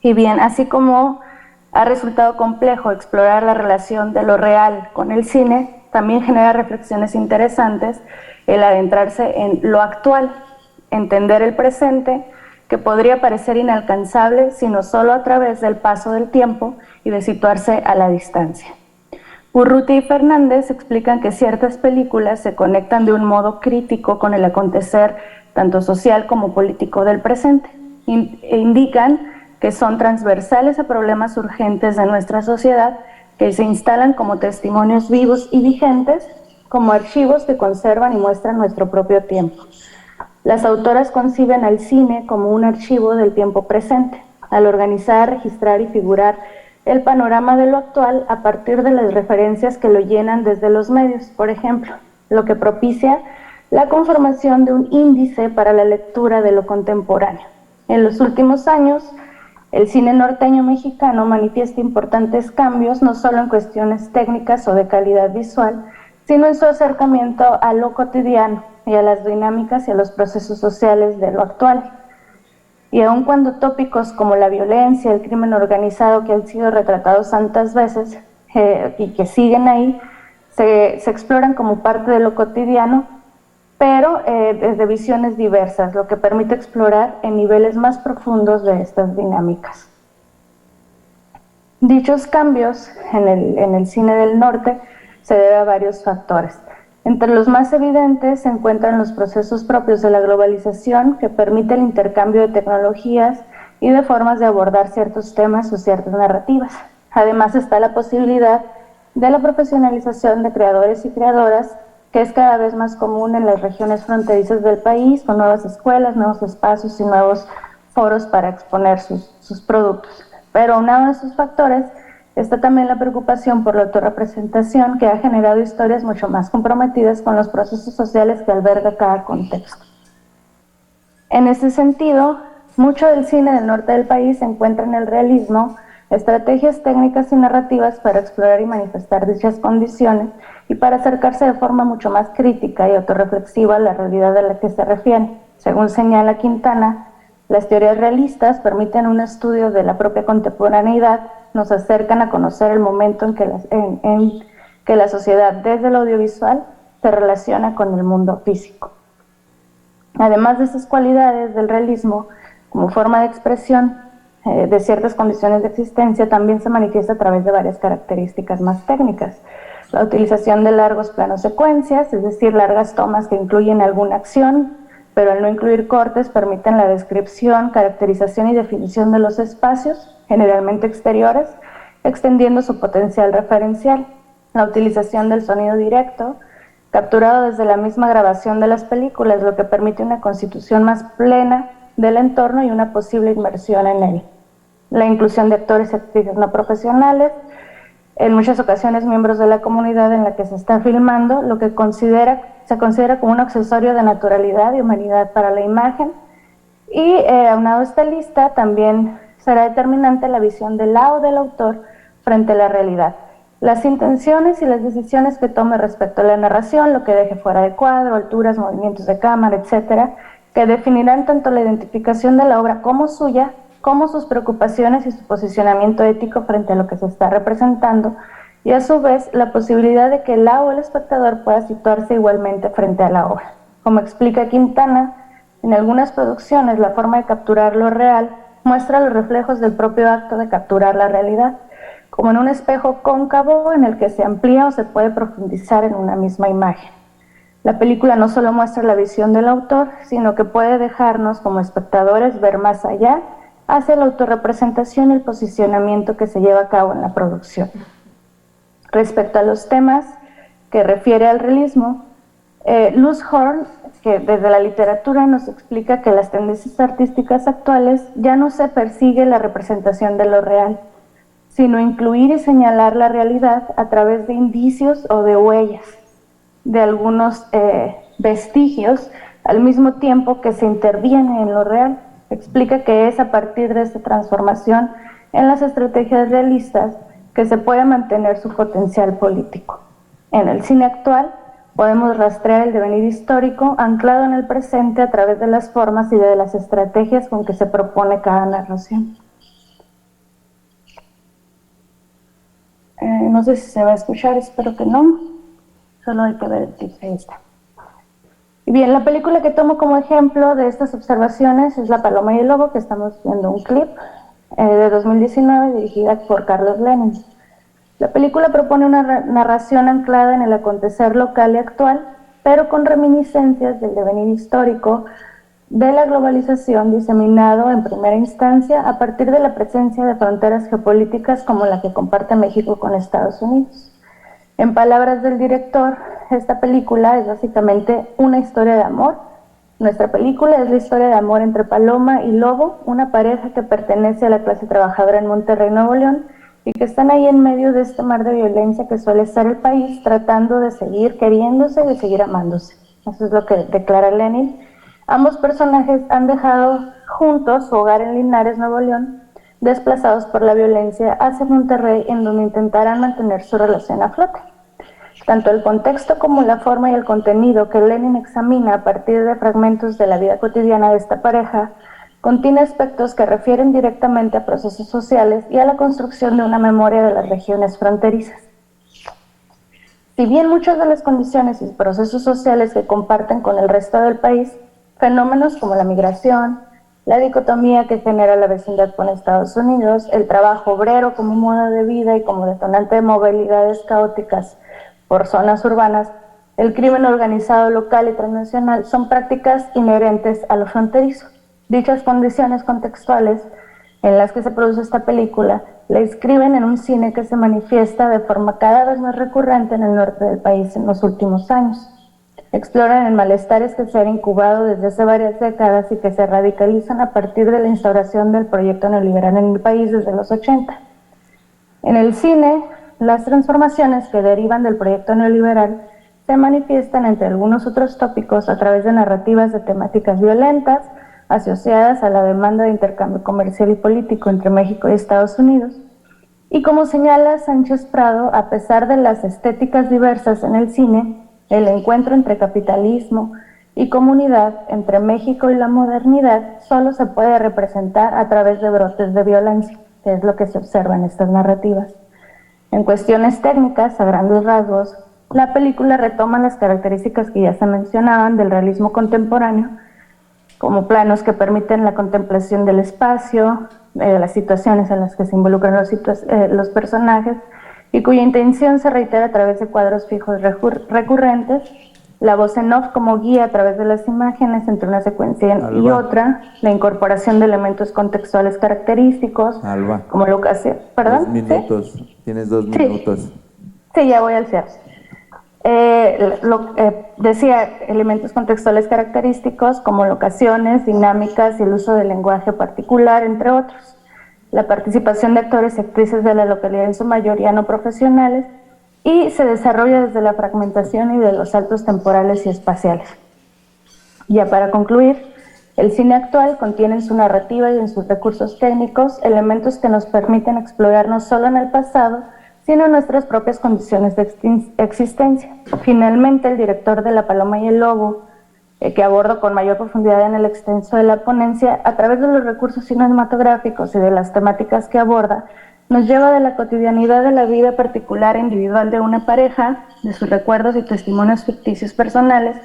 Y bien, así como ha resultado complejo explorar la relación de lo real con el cine, también genera reflexiones interesantes el adentrarse en lo actual, entender el presente, que podría parecer inalcanzable sino solo a través del paso del tiempo y de situarse a la distancia. Urrutia y Fernández explican que ciertas películas se conectan de un modo crítico con el acontecer tanto social como político del presente e indican que son transversales a problemas urgentes de nuestra sociedad que se instalan como testimonios vivos y vigentes, como archivos que conservan y muestran nuestro propio tiempo. Las autoras conciben al cine como un archivo del tiempo presente, al organizar, registrar y figurar el panorama de lo actual a partir de las referencias que lo llenan desde los medios, por ejemplo, lo que propicia la conformación de un índice para la lectura de lo contemporáneo. En los últimos años, el cine norteño mexicano manifiesta importantes cambios, no solo en cuestiones técnicas o de calidad visual, sino en su acercamiento a lo cotidiano y a las dinámicas y a los procesos sociales de lo actual. Y aun cuando tópicos como la violencia, el crimen organizado, que han sido retratados tantas veces y que siguen ahí, se exploran como parte de lo cotidiano, pero desde visiones diversas, lo que permite explorar en niveles más profundos de estas dinámicas. Dichos cambios en el cine del norte se debe a varios factores. Entre los más evidentes se encuentran los procesos propios de la globalización, que permite el intercambio de tecnologías y de formas de abordar ciertos temas o ciertas narrativas. Además está la posibilidad de la profesionalización de creadores y creadoras, que es cada vez más común en las regiones fronterizas del país, con nuevas escuelas, nuevos espacios y nuevos foros para exponer sus productos. Pero aunado a estos factores, está también la preocupación por la autorrepresentación, que ha generado historias mucho más comprometidas con los procesos sociales que alberga cada contexto. En ese sentido, mucho del cine del norte del país se encuentra en el realismo, estrategias técnicas y narrativas para explorar y manifestar dichas condiciones y para acercarse de forma mucho más crítica y autorreflexiva a la realidad a la que se refiere. Según señala Quintana, las teorías realistas permiten un estudio de la propia contemporaneidad, nos acercan a conocer el momento en que la sociedad desde lo audiovisual se relaciona con el mundo físico. Además de esas cualidades del realismo, como forma de expresión de ciertas condiciones de existencia, también se manifiesta a través de varias características más técnicas. La utilización de largos planos secuencias, es decir, largas tomas que incluyen alguna acción, pero al no incluir cortes permiten la descripción, caracterización y definición de los espacios, generalmente exteriores, extendiendo su potencial referencial. La utilización del sonido directo, capturado desde la misma grabación de las películas, lo que permite una constitución más plena del entorno y una posible inmersión en él. La inclusión de actores y actrices no profesionales, en muchas ocasiones miembros de la comunidad en la que se está filmando, lo que se considera como un accesorio de naturalidad y humanidad para la imagen. Y aunado a esta lista, también será determinante la visión del la o del autor frente a la realidad. Las intenciones y las decisiones que tome respecto a la narración, lo que deje fuera de cuadro, alturas, movimientos de cámara, etcétera, que definirán tanto la identificación de la obra como suya, como sus preocupaciones y su posicionamiento ético frente a lo que se está representando, y a su vez la posibilidad de que la o el espectador pueda situarse igualmente frente a la obra. Como explica Quintana, en algunas producciones la forma de capturar lo real muestra los reflejos del propio acto de capturar la realidad, como en un espejo cóncavo en el que se amplía o se puede profundizar en una misma imagen. La película no solo muestra la visión del autor, sino que puede dejarnos como espectadores ver más allá hacia la autorrepresentación y el posicionamiento que se lleva a cabo en la producción. Respecto a los temas que refiere al realismo, Luz Horn, que desde la literatura nos explica que las tendencias artísticas actuales ya no se persigue la representación de lo real, sino incluir y señalar la realidad a través de indicios o de huellas, de algunos vestigios, al mismo tiempo que se interviene en lo real. Explica que es a partir de esta transformación en las estrategias realistas que se puede mantener su potencial político. En el cine actual podemos rastrear el devenir histórico anclado en el presente a través de las formas y de las estrategias con que se propone cada narración. No sé si se va a escuchar, espero que no. Solo hay que ver el clip, ahí está. Y bien, la película que tomo como ejemplo de estas observaciones es La Paloma y el Lobo, que estamos viendo un clip de 2019 dirigida por Carlos Lenin. La película propone una narración anclada en el acontecer local y actual, pero con reminiscencias del devenir histórico de la globalización diseminado en primera instancia a partir de la presencia de fronteras geopolíticas como la que comparte México con Estados Unidos. En palabras del director, esta película es básicamente una historia de amor. Nuestra película es la historia de amor entre Paloma y Lobo, una pareja que pertenece a la clase trabajadora en Monterrey, Nuevo León, y que están ahí en medio de este mar de violencia que suele ser el país, tratando de seguir queriéndose y de seguir amándose. Eso es lo que declara Lenin. Ambos personajes han dejado juntos su hogar en Linares, Nuevo León, desplazados por la violencia hacia Monterrey, en donde intentarán mantener su relación a flote. Tanto el contexto como la forma y el contenido que Lenin examina a partir de fragmentos de la vida cotidiana de esta pareja contiene aspectos que refieren directamente a procesos sociales y a la construcción de una memoria de las regiones fronterizas. Si bien muchas de las condiciones y procesos sociales que comparten con el resto del país, fenómenos como la migración, la dicotomía que genera la vecindad con Estados Unidos, el trabajo obrero como modo de vida y como detonante de movilidades caóticas por zonas urbanas, el crimen organizado local y transnacional son prácticas inherentes a lo fronterizo. Dichas condiciones contextuales en las que se produce esta película la inscriben en un cine que se manifiesta de forma cada vez más recurrente en el norte del país en los últimos años. Exploran el malestares que se han incubado desde hace varias décadas y que se radicalizan a partir de la instauración del proyecto neoliberal en el país desde los 80. En el cine, las transformaciones que derivan del proyecto neoliberal se manifiestan, entre algunos otros tópicos, a través de narrativas de temáticas violentas asociadas a la demanda de intercambio comercial y político entre México y Estados Unidos. Y como señala Sánchez Prado, a pesar de las estéticas diversas en el cine, el encuentro entre capitalismo y comunidad, entre México y la modernidad, solo se puede representar a través de brotes de violencia, que es lo que se observa en estas narrativas. En cuestiones técnicas, a grandes rasgos, la película retoma las características que ya se mencionaban del realismo contemporáneo, como planos que permiten la contemplación del espacio, de las situaciones en las que se involucran los personajes, y cuya intención se reitera a través de cuadros fijos recurrentes, la voz en off como guía a través de las imágenes entre una secuencia y otra, la incorporación de elementos contextuales característicos, como lo que hace... ¿Perdón? 2 minutos, ¿sí? Tienes 2 minutos. Sí, ya voy al cierre. Decía, elementos contextuales característicos como locaciones, dinámicas y el uso del lenguaje particular, entre otros. La participación de actores y actrices de la localidad, en su mayoría no profesionales, y se desarrolla desde la fragmentación y de los saltos temporales y espaciales. Ya para concluir, el cine actual contiene en su narrativa y en sus recursos técnicos elementos que nos permiten explorar no solo en el pasado, sino en nuestras propias condiciones de existencia. Finalmente, el director de La Paloma y el Lobo, que abordo con mayor profundidad en el extenso de la ponencia, a través de los recursos cinematográficos y de las temáticas que aborda, nos lleva de la cotidianidad de la vida particular e individual de una pareja, de sus recuerdos y testimonios ficticios personales,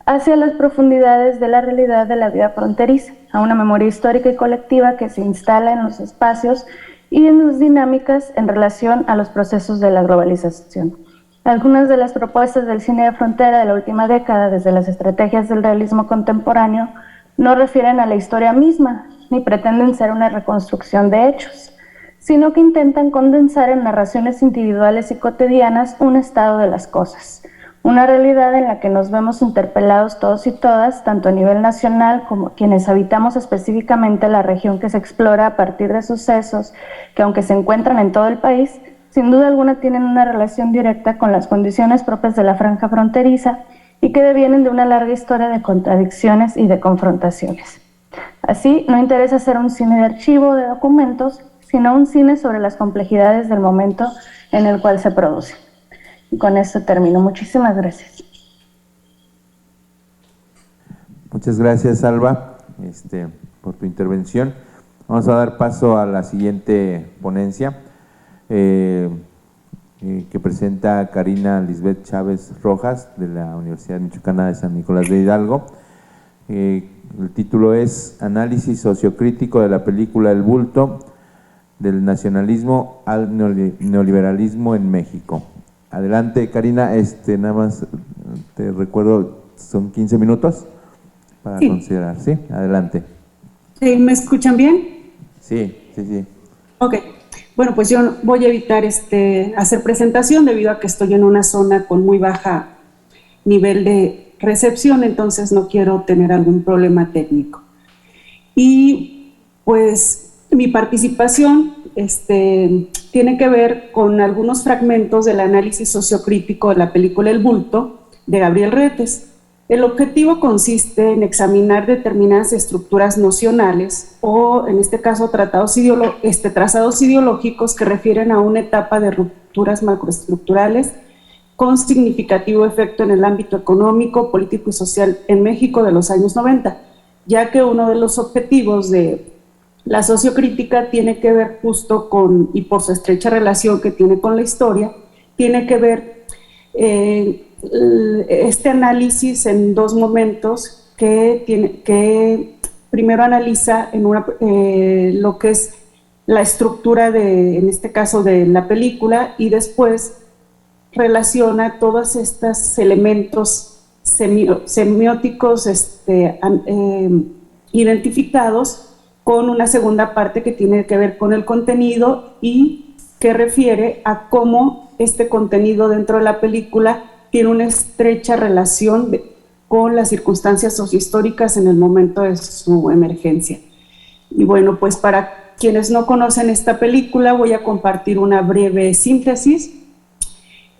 hacia las profundidades de la realidad de la vida fronteriza, a una memoria histórica y colectiva que se instala en los espacios y en las dinámicas en relación a los procesos de la globalización. Algunas de las propuestas del cine de frontera de la última década, desde las estrategias del realismo contemporáneo, no refieren a la historia misma, ni pretenden ser una reconstrucción de hechos, sino que intentan condensar en narraciones individuales y cotidianas un estado de las cosas, una realidad en la que nos vemos interpelados todos y todas, tanto a nivel nacional como quienes habitamos específicamente la región que se explora a partir de sucesos que, aunque se encuentran en todo el país, sin duda alguna tienen una relación directa con las condiciones propias de la franja fronteriza y que devienen de una larga historia de contradicciones y de confrontaciones. Así, no interesa hacer un cine de archivo de documentos, sino un cine sobre las complejidades del momento en el cual se produce. Y con esto termino. Muchísimas gracias. Muchas gracias, Alba, por tu intervención. Vamos a dar paso a la siguiente ponencia que presenta Karina Lisbeth Chávez Rojas, de la Universidad Michoacana de San Nicolás de Hidalgo. El título es Análisis sociocrítico de la película El Bulto, del nacionalismo al neoliberalismo en México. Adelante, Karina, nada más te recuerdo, son 15 minutos para considerar, ¿sí? Adelante. ¿Sí? ¿Me escuchan bien? Sí. Ok, bueno, pues yo voy a evitar hacer presentación debido a que estoy en una zona con muy baja nivel de recepción, entonces no quiero tener algún problema técnico. Y pues mi participación tiene que ver con algunos fragmentos del análisis sociocrítico de la película El Bulto, de Gabriel Retes. El objetivo consiste en examinar determinadas estructuras nocionales o, en este caso, trazados ideológicos que refieren a una etapa de rupturas macroestructurales con significativo efecto en el ámbito económico, político y social en México de los años 90, ya que uno de los objetivos de la sociocrítica tiene que ver justo con, y por su estrecha relación que tiene con la historia, tiene que ver este análisis en dos momentos que primero analiza lo que es la estructura en este caso de la película, y después relaciona todos estos elementos semióticos identificados con una segunda parte que tiene que ver con el contenido y que refiere a cómo este contenido dentro de la película tiene una estrecha relación con las circunstancias sociohistóricas en el momento de su emergencia. Y bueno, pues para quienes no conocen esta película, voy a compartir una breve síntesis.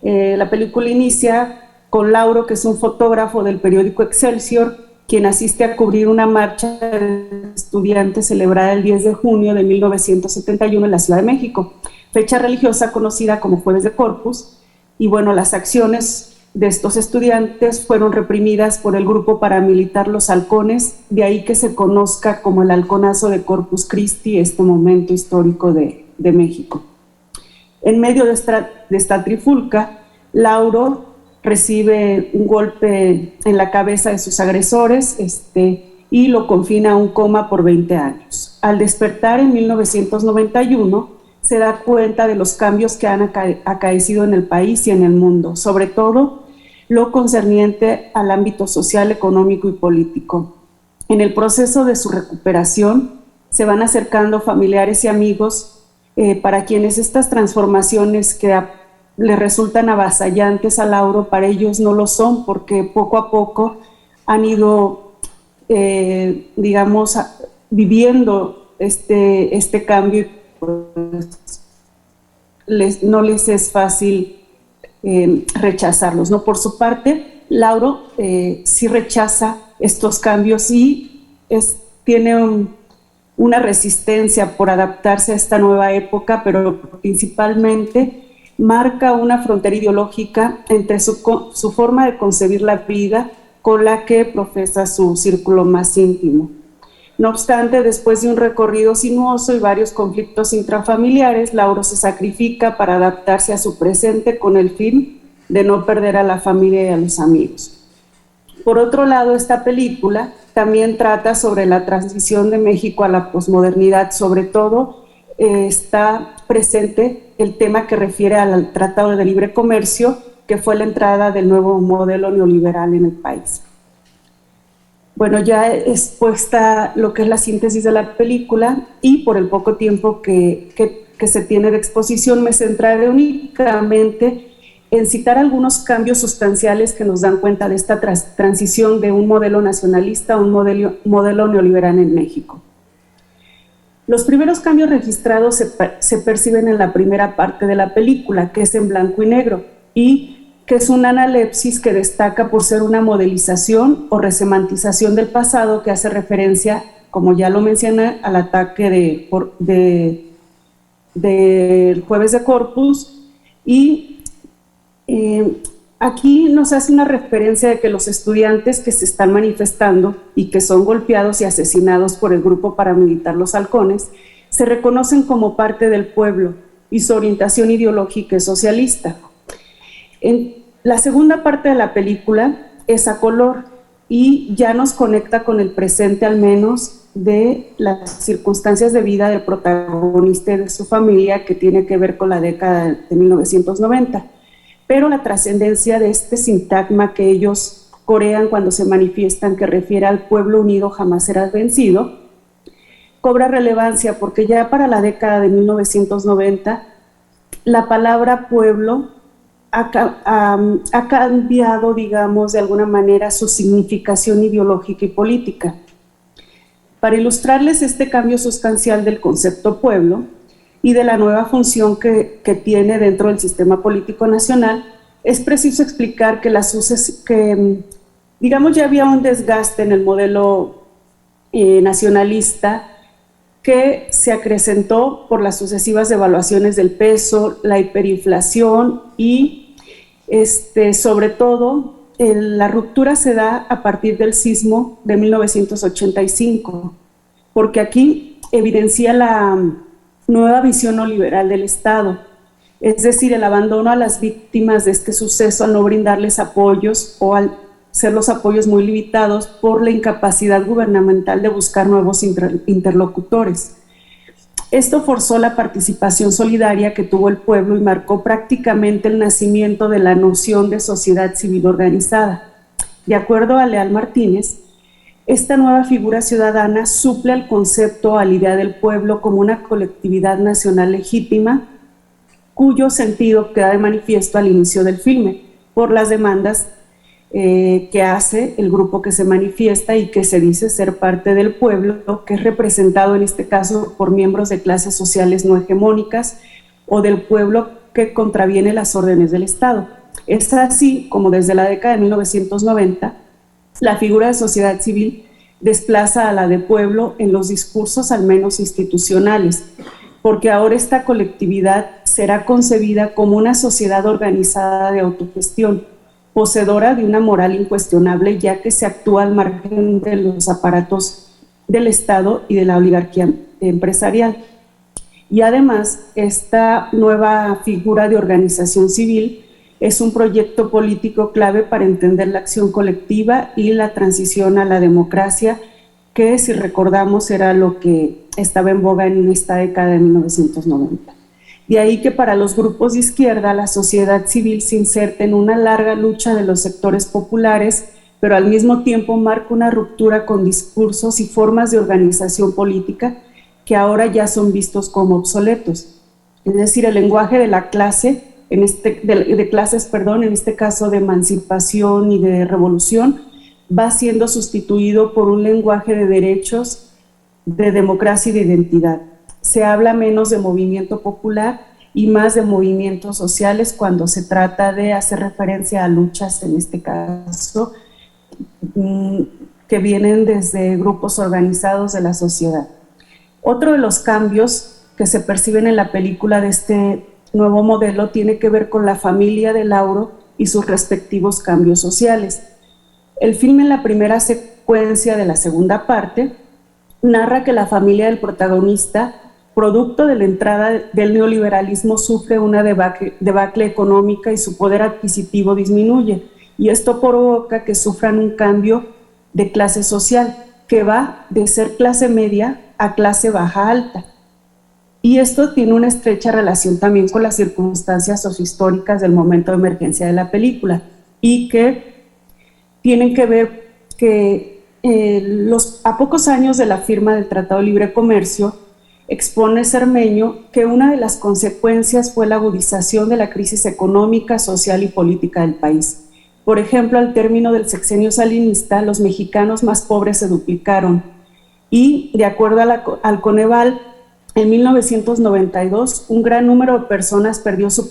La película inicia con Lauro, que es un fotógrafo del periódico Excelsior, quien asiste a cubrir una marcha de estudiantes celebrada el 10 de junio de 1971 en la Ciudad de México, fecha religiosa conocida como Jueves de Corpus. Y bueno, las acciones de estos estudiantes fueron reprimidas por el grupo paramilitar Los Halcones, de ahí que se conozca como el halconazo de Corpus Christi, este momento histórico de México. En medio de esta trifulca, Lauro recibe un golpe en la cabeza de sus agresores y lo confina a un coma por 20 años. Al despertar en 1991, se da cuenta de los cambios que han acaecido en el país y en el mundo, sobre todo lo concerniente al ámbito social, económico y político. En el proceso de su recuperación se van acercando familiares y amigos para quienes estas transformaciones que le resultan avasallantes a Lauro, para ellos no lo son, porque poco a poco han ido, digamos, viviendo este cambio, pues, no les es fácil rechazarlos, ¿no? Por su parte, Lauro sí rechaza estos cambios y tiene una resistencia por adaptarse a esta nueva época, pero principalmente marca una frontera ideológica entre su forma de concebir la vida con la que profesa su círculo más íntimo. No obstante, después de un recorrido sinuoso y varios conflictos intrafamiliares, Lauro se sacrifica para adaptarse a su presente con el fin de no perder a la familia y a los amigos. Por otro lado, esta película también trata sobre la transición de México a la posmodernidad. Sobre todo está presente el tema que refiere al Tratado de Libre Comercio, que fue la entrada del nuevo modelo neoliberal en el país. Bueno, ya expuesta lo que es la síntesis de la película, y por el poco tiempo que se tiene de exposición, me centraré únicamente en citar algunos cambios sustanciales que nos dan cuenta de esta transición de un modelo nacionalista a un modelo neoliberal en México. Los primeros cambios registrados se perciben en la primera parte de la película, que es en blanco y negro, y que es una analepsis que destaca por ser una modelización o resemantización del pasado, que hace referencia, como ya lo mencioné, al ataque del Jueves de Corpus. Y aquí nos hace una referencia de que los estudiantes que se están manifestando y que son golpeados y asesinados por el grupo paramilitar Los Halcones se reconocen como parte del pueblo y su orientación ideológica es socialista. En la segunda parte de la película es a color y ya nos conecta con el presente, al menos de las circunstancias de vida del protagonista y de su familia, que tiene que ver con la década de 1990. Pero la trascendencia de este sintagma que ellos corean cuando se manifiestan, que refiere al pueblo unido jamás será vencido, cobra relevancia porque ya para la década de 1990 la palabra pueblo ha cambiado, digamos, de alguna manera su significación ideológica y política. Para ilustrarles este cambio sustancial del concepto pueblo y de la nueva función que tiene dentro del sistema político nacional, es preciso explicar que digamos, ya había un desgaste en el modelo nacionalista que se acrecentó por las sucesivas devaluaciones del peso, la hiperinflación y sobre todo la ruptura se da a partir del sismo de 1985, porque aquí evidencia la nueva visión neoliberal del Estado, es decir, el abandono a las víctimas de este suceso al no brindarles apoyos o al ser los apoyos muy limitados por la incapacidad gubernamental de buscar nuevos interlocutores. Esto forzó la participación solidaria que tuvo el pueblo y marcó prácticamente el nacimiento de la noción de sociedad civil organizada. De acuerdo a Leal Martínez, esta nueva figura ciudadana suple al concepto o a la idea del pueblo como una colectividad nacional legítima, cuyo sentido queda de manifiesto al inicio del filme, por las demandas que hace el grupo que se manifiesta y que se dice ser parte del pueblo, que es representado en este caso por miembros de clases sociales no hegemónicas o del pueblo que contraviene las órdenes del Estado. Es así como desde la década de 1990 la figura de sociedad civil desplaza a la de pueblo en los discursos al menos institucionales, porque ahora esta colectividad será concebida como una sociedad organizada de autogestión, poseedora de una moral incuestionable, ya que se actúa al margen de los aparatos del Estado y de la oligarquía empresarial. Y además, esta nueva figura de organización civil es un proyecto político clave para entender la acción colectiva y la transición a la democracia, que, si recordamos, era lo que estaba en boga en esta década de 1990. De ahí que para los grupos de izquierda la sociedad civil se inserta en una larga lucha de los sectores populares, pero al mismo tiempo marca una ruptura con discursos y formas de organización política que ahora ya son vistos como obsoletos. Es decir, el lenguaje de la clase, en este caso de emancipación y de revolución, va siendo sustituido por un lenguaje de derechos, de democracia y de identidad. Se habla menos de movimiento popular y más de movimientos sociales cuando se trata de hacer referencia a luchas, en este caso, que vienen desde grupos organizados de la sociedad. Otro de los cambios que se perciben en la película de este nuevo modelo tiene que ver con la familia de Lauro y sus respectivos cambios sociales. El filme, en la primera secuencia de la segunda parte, narra que la familia del protagonista, producto de la entrada del neoliberalismo, sufre una debacle económica y su poder adquisitivo disminuye, y esto provoca que sufran un cambio de clase social que va de ser clase media a clase baja alta. Y esto tiene una estrecha relación también con las circunstancias sociohistóricas del momento de emergencia de la película, y que tienen que ver que a pocos años de la firma del Tratado de Libre Comercio, expone Cermeño que una de las consecuencias fue la agudización de la crisis económica, social y política del país. Por ejemplo, al término del sexenio salinista, los mexicanos más pobres se duplicaron y, de acuerdo al Coneval, en 1992 un gran número de personas perdió su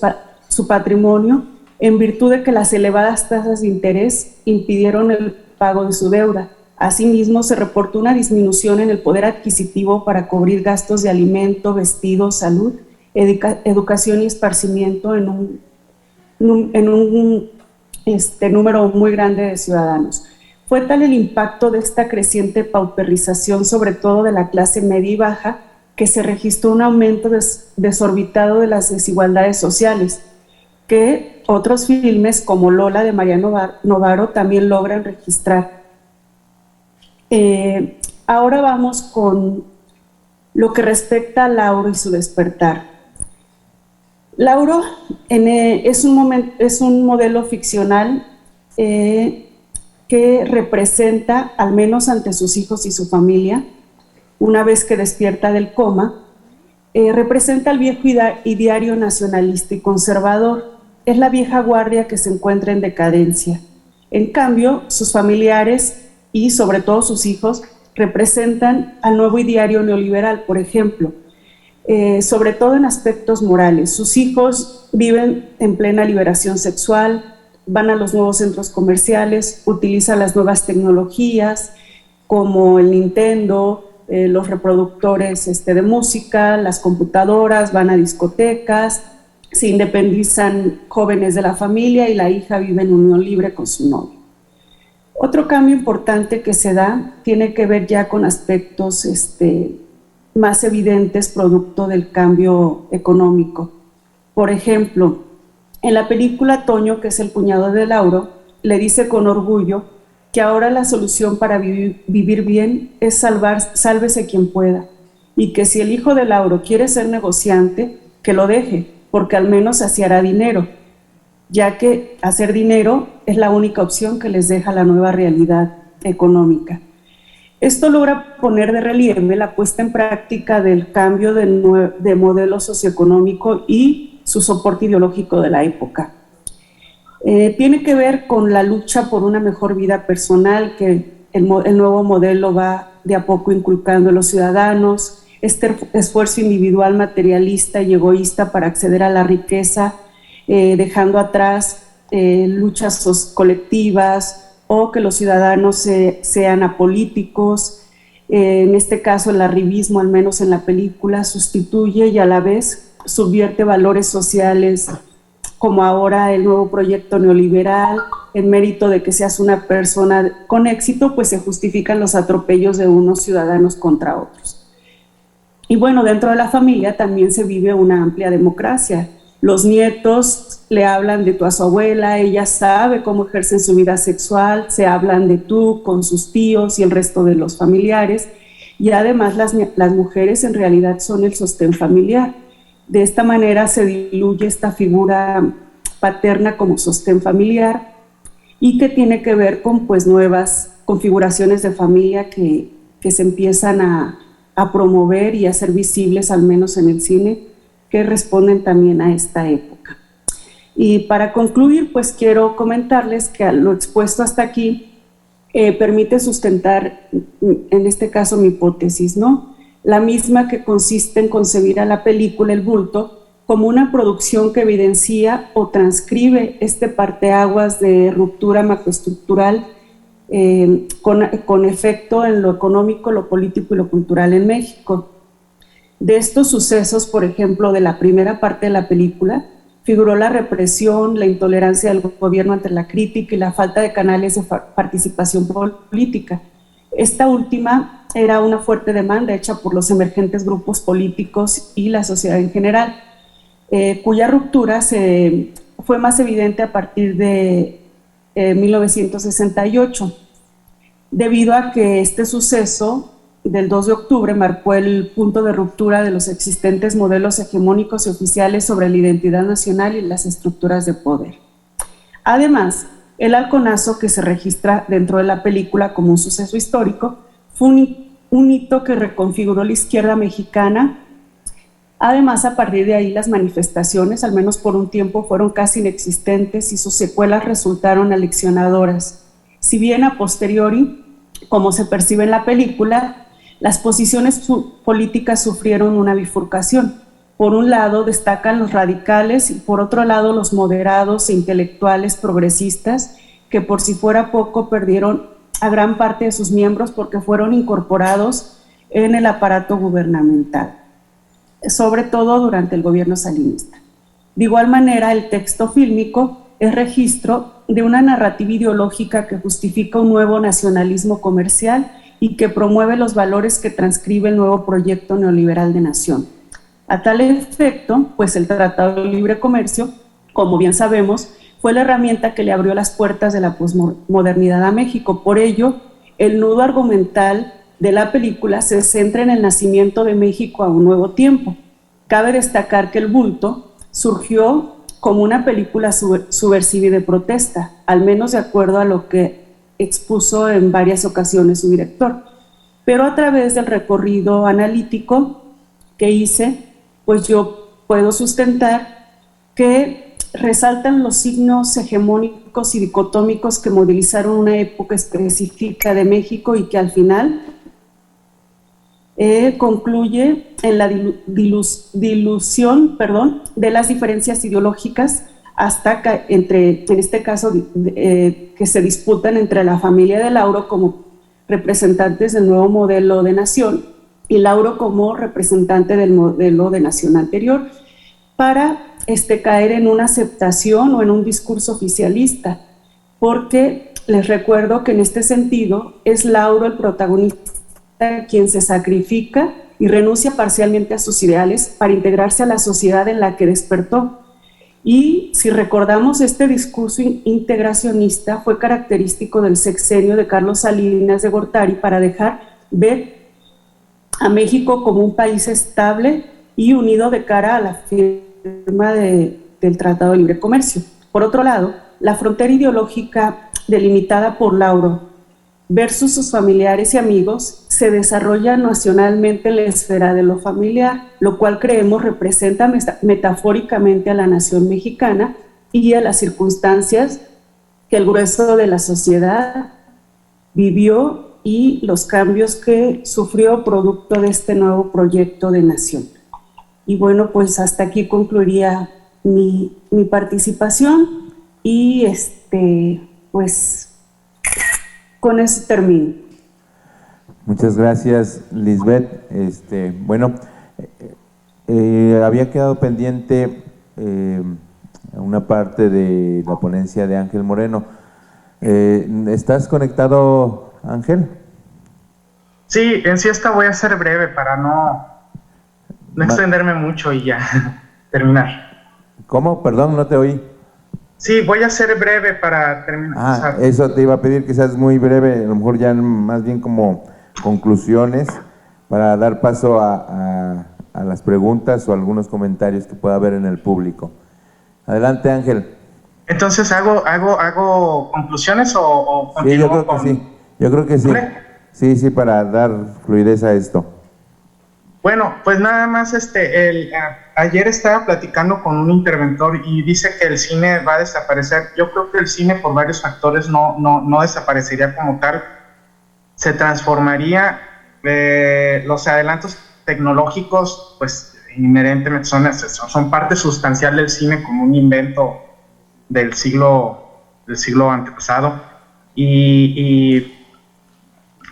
patrimonio en virtud de que las elevadas tasas de interés impidieron el pago de su deuda. Asimismo, se reportó una disminución en el poder adquisitivo para cubrir gastos de alimento, vestido, salud, educación y esparcimiento en un número muy grande de ciudadanos. Fue tal el impacto de esta creciente pauperización, sobre todo de la clase media y baja, que se registró un aumento desorbitado de las desigualdades sociales, que otros filmes como Lola de María Novaro también logran registrar. Ahora vamos con lo que respecta a Lauro y su despertar. Lauro es un modelo ficcional que representa, al menos ante sus hijos y su familia, una vez que despierta del coma, representa al viejo ideario nacionalista y conservador. Es la vieja guardia que se encuentra en decadencia. En cambio, sus familiares y sobre todo sus hijos representan al nuevo ideario neoliberal, por ejemplo, sobre todo en aspectos morales. Sus hijos viven en plena liberación sexual, van a los nuevos centros comerciales, utilizan las nuevas tecnologías como el Nintendo, los reproductores de música, las computadoras, van a discotecas, se independizan jóvenes de la familia y la hija vive en unión libre con su novio. Otro cambio importante que se da tiene que ver ya con aspectos más evidentes producto del cambio económico. Por ejemplo, en la película Toño, que es el cuñado de Lauro, le dice con orgullo que ahora la solución para vivir bien es sálvese quien pueda, y que si el hijo de Lauro quiere ser negociante, que lo deje, porque al menos así hará dinero, ya que hacer dinero es la única opción que les deja la nueva realidad económica. Esto logra poner de relieve la puesta en práctica del cambio de modelo socioeconómico y su soporte ideológico de la época. Tiene que ver con la lucha por una mejor vida personal que el nuevo modelo va de a poco inculcando en los ciudadanos, este esfuerzo individual materialista y egoísta para acceder a la riqueza, dejando atrás luchas colectivas o que los ciudadanos sean apolíticos. En este caso el arribismo, al menos en la película, sustituye y a la vez subvierte valores sociales, como ahora el nuevo proyecto neoliberal. En mérito de que seas una persona con éxito, pues se justifican los atropellos de unos ciudadanos contra otros. Y bueno, dentro de la familia también se vive una amplia democracia. Los nietos le hablan de tú a su abuela, ella sabe cómo ejercen su vida sexual, se hablan de tú con sus tíos y el resto de los familiares, y además las mujeres en realidad son el sostén familiar. De esta manera se diluye esta figura paterna como sostén familiar y que tiene que ver con pues nuevas configuraciones de familia que se empiezan a promover y a ser visibles, al menos en el cine, que responden también a esta época. Y para concluir, pues quiero comentarles que lo expuesto hasta aquí permite sustentar, en este caso, mi hipótesis, ¿no? La misma que consiste en concebir a la película El Bulto como una producción que evidencia o transcribe este parteaguas de ruptura macroestructural con efecto en lo económico, lo político y lo cultural en México. De estos sucesos, por ejemplo, de la primera parte de la película, figuró la represión, la intolerancia del gobierno ante la crítica y la falta de canales de participación política. Esta última era una fuerte demanda hecha por los emergentes grupos políticos y la sociedad en general, cuya ruptura fue más evidente a partir de 1968, debido a que este suceso del 2 de octubre marcó el punto de ruptura de los existentes modelos hegemónicos y oficiales sobre la identidad nacional y las estructuras de poder. Además, el halconazo que se registra dentro de la película como un suceso histórico fue un hito que reconfiguró la izquierda mexicana. Además, a partir de ahí las manifestaciones, al menos por un tiempo, fueron casi inexistentes y sus secuelas resultaron aleccionadoras. Si bien a posteriori, como se percibe en la película, las posiciones políticas sufrieron una bifurcación. Por un lado destacan los radicales y por otro lado los moderados e intelectuales progresistas, que por si fuera poco perdieron a gran parte de sus miembros porque fueron incorporados en el aparato gubernamental, sobre todo durante el gobierno salinista. De igual manera, el texto fílmico es registro de una narrativa ideológica que justifica un nuevo nacionalismo comercial y que promueve los valores que transcribe el nuevo proyecto neoliberal de nación. A tal efecto, pues el Tratado de Libre Comercio, como bien sabemos, fue la herramienta que le abrió las puertas de la posmodernidad a México. Por ello, el nudo argumental de la película se centra en el nacimiento de México a un nuevo tiempo. Cabe destacar que El Bulto surgió como una película subversiva y de protesta, al menos de acuerdo a lo que expuso en varias ocasiones su director. Pero a través del recorrido analítico que hice, pues yo puedo sustentar que resaltan los signos hegemónicos y dicotómicos que modelizaron una época específica de México y que al final concluye en la dilución de las diferencias ideológicas hasta en este caso que se disputan entre la familia de Lauro como representantes del nuevo modelo de nación y Lauro como representante del modelo de nación anterior, para caer en una aceptación o en un discurso oficialista, porque les recuerdo que en este sentido es Lauro el protagonista quien se sacrifica y renuncia parcialmente a sus ideales para integrarse a la sociedad en la que despertó. Y si recordamos, este discurso integracionista fue característico del sexenio de Carlos Salinas de Gortari para dejar ver a México como un país estable y unido de cara a la firma del Tratado de Libre Comercio. Por otro lado, la frontera ideológica delimitada por Lauro versus sus familiares y amigos se desarrolla nacionalmente en la esfera de lo familiar, lo cual creemos representa metafóricamente a la nación mexicana y a las circunstancias que el grueso de la sociedad vivió y los cambios que sufrió producto de este nuevo proyecto de nación. Y bueno, pues hasta aquí concluiría mi participación y pues con eso termino. Muchas gracias, Lisbeth. Bueno, había quedado pendiente una parte de la ponencia de Ángel Moreno. ¿Estás conectado, Ángel? Sí, en sí esta voy a ser breve para no extenderme mucho y ya terminar. ¿Cómo? Perdón, no te oí. Sí, voy a ser breve para terminar. Eso te iba a pedir que seas muy breve, a lo mejor ya más bien como conclusiones, para dar paso a las preguntas o algunos comentarios que pueda haber en el público. Adelante, Ángel. Entonces, ¿hago conclusiones o continúo? Sí, yo creo que sí. Yo creo que sí. Sí, para dar fluidez a esto. Bueno, pues nada más, ayer estaba platicando con un interventor y dice que el cine va a desaparecer. Yo creo que el cine, por varios factores, no desaparecería como tal. Se transformaría. Los adelantos tecnológicos, pues inherentemente son parte sustancial del cine, como un invento del siglo antepasado. Y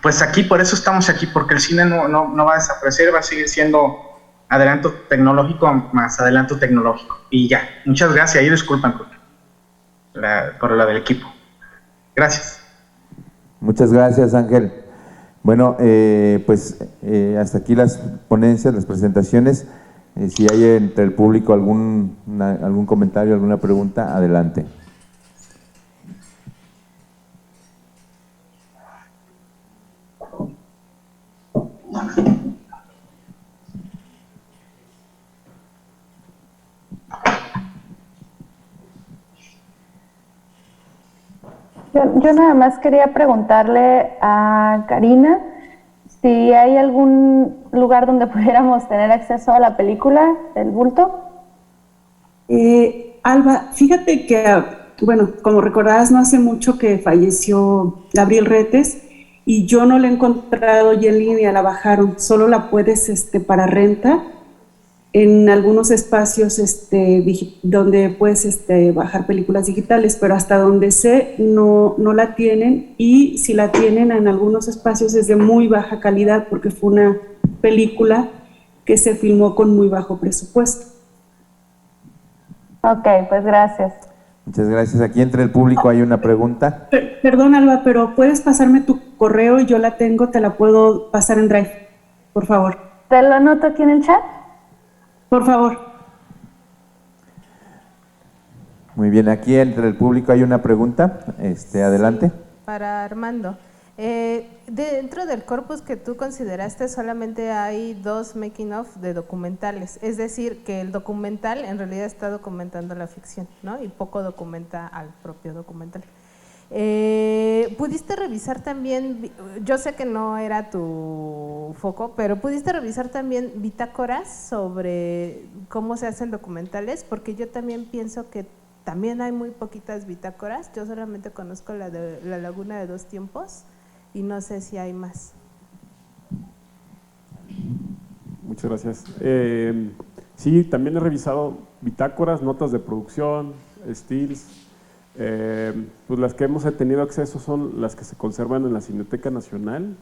pues aquí, por eso estamos aquí, porque el cine no va a desaparecer, va a seguir siendo adelanto tecnológico más adelanto tecnológico. Y ya, muchas gracias, y disculpan por la del equipo. Gracias. Muchas gracias, Ángel. Bueno, pues hasta aquí las ponencias, las presentaciones. Si hay entre el público algún comentario, alguna pregunta, adelante. Yo nada más quería preguntarle a Karina si hay algún lugar donde pudiéramos tener acceso a la película El Bulto. Alba, fíjate que, bueno, como recordarás, no hace mucho que falleció Gabriel Retes y yo no la he encontrado ya en línea, la bajaron, solo la puedes para renta en algunos espacios donde puedes bajar películas digitales, pero hasta donde sé no la tienen, y si la tienen en algunos espacios es de muy baja calidad porque fue una película que se filmó con muy bajo presupuesto. Ok, pues gracias. Muchas gracias. Aquí entre el público hay una pregunta. Perdón, Alba, pero puedes pasarme tu correo y yo la tengo, te la puedo pasar en Drive, por favor. ¿Te lo anoto aquí en el chat? Por favor. Muy bien, aquí entre el público hay una pregunta. Adelante. Para Armando. Dentro del corpus que tú consideraste solamente hay 2 making of de documentales, es decir, que el documental en realidad está documentando la ficción, ¿no? Y poco documenta al propio documental. ¿Pudiste revisar también, yo sé que no era tu foco, pero pudiste revisar también bitácoras sobre cómo se hacen documentales? Porque yo también pienso que también hay muy poquitas bitácoras. Yo solamente conozco la de La Laguna de Dos Tiempos y no sé si hay más. Muchas gracias. Sí, también he revisado bitácoras, notas de producción, stills. Pues las que hemos tenido acceso son las que se conservan en la Cineteca Nacional,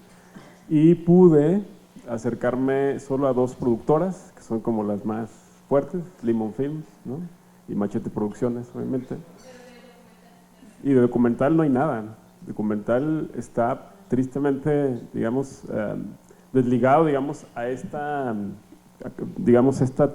y pude acercarme solo a 2 productoras que son como las más fuertes, Limon Films, ¿no? Y Machete Producciones, obviamente. Y de documental no hay nada. Documental está tristemente, digamos, desligado, digamos, a esta, digamos, esta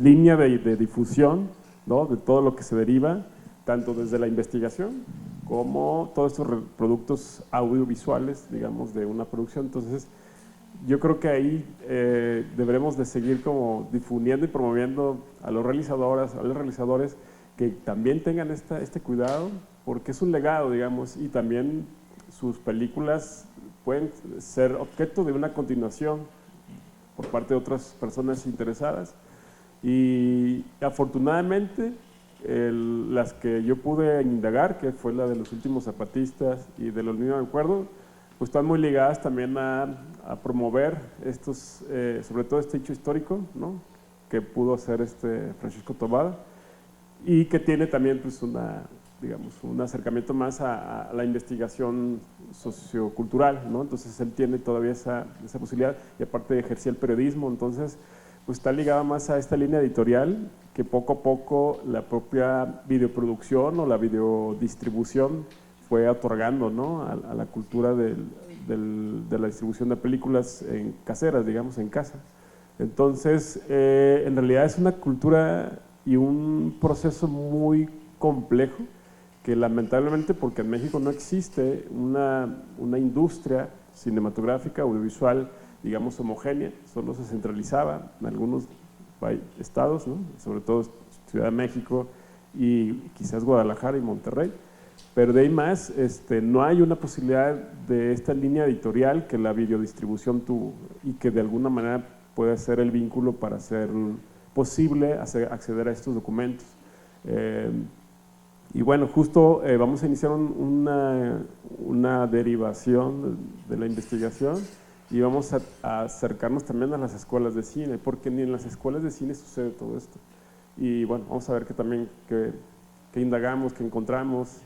línea de difusión ¿no? De todo lo que se deriva, tanto desde la investigación como todos estos productos audiovisuales, digamos, de una producción. Entonces, yo creo que ahí deberemos de seguir como difundiendo y promoviendo a los realizadoras, a los realizadores que también tengan este cuidado, porque es un legado, digamos, y también sus películas pueden ser objeto de una continuación por parte de otras personas interesadas. Y afortunadamente, las que yo pude indagar, que fue la de Los Últimos Zapatistas y de Los Niños de Acuerdo, pues están muy ligadas también a promover estos, sobre todo este hecho histórico, ¿no? Que pudo hacer Francisco Tobada, y que tiene también pues digamos, un acercamiento más a la investigación sociocultural, ¿no? Entonces él tiene todavía esa posibilidad, y aparte ejercía el periodismo, entonces pues está ligada más a esta línea editorial que poco a poco la propia videoproducción o la videodistribución fue otorgando, ¿no? a la cultura de la distribución de películas caseras, digamos, en casa. Entonces, en realidad es una cultura y un proceso muy complejo que lamentablemente, porque en México no existe una industria cinematográfica, audiovisual, digamos, homogénea, solo se centralizaba en algunos estados, ¿no? Sobre todo Ciudad de México y quizás Guadalajara y Monterrey, pero de ahí más no hay una posibilidad de esta línea editorial que la videodistribución tuvo y que de alguna manera puede ser el vínculo para hacer posible acceder a estos documentos. Y bueno, justo vamos a iniciar una derivación de la investigación y vamos a acercarnos también a las escuelas de cine, porque ni en las escuelas de cine sucede todo esto. Y bueno, vamos a ver qué indagamos, qué encontramos.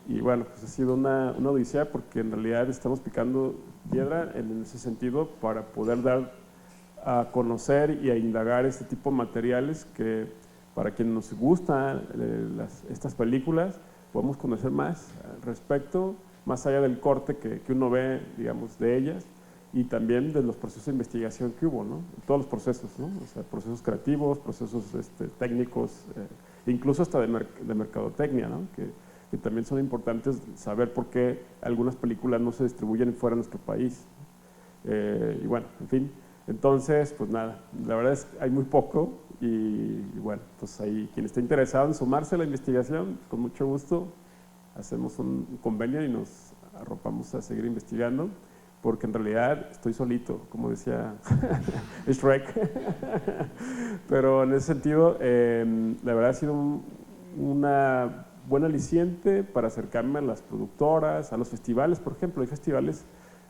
Y bueno, pues ha sido una odisea, porque en realidad estamos picando piedra en ese sentido para poder dar a conocer y a indagar este tipo de materiales que para quienes nos gustan estas películas podemos conocer más al respecto, más allá del corte que uno ve, digamos, de ellas, y también de los procesos de investigación que hubo, ¿no? Todos los procesos, ¿no? O sea, procesos creativos, procesos técnicos, incluso hasta de mercadotecnia, ¿no? Que también son importantes saber por qué algunas películas no se distribuyen fuera de nuestro país. Y bueno, en fin, entonces, pues nada, la verdad es que hay muy poco y bueno, pues ahí quien esté interesado en sumarse a la investigación, con mucho gusto, hacemos un convenio y nos arropamos a seguir investigando, porque en realidad estoy solito, como decía Shrek. Pero en ese sentido, la verdad ha sido una buen aliciente para acercarme a las productoras, a los festivales. Por ejemplo, hay festivales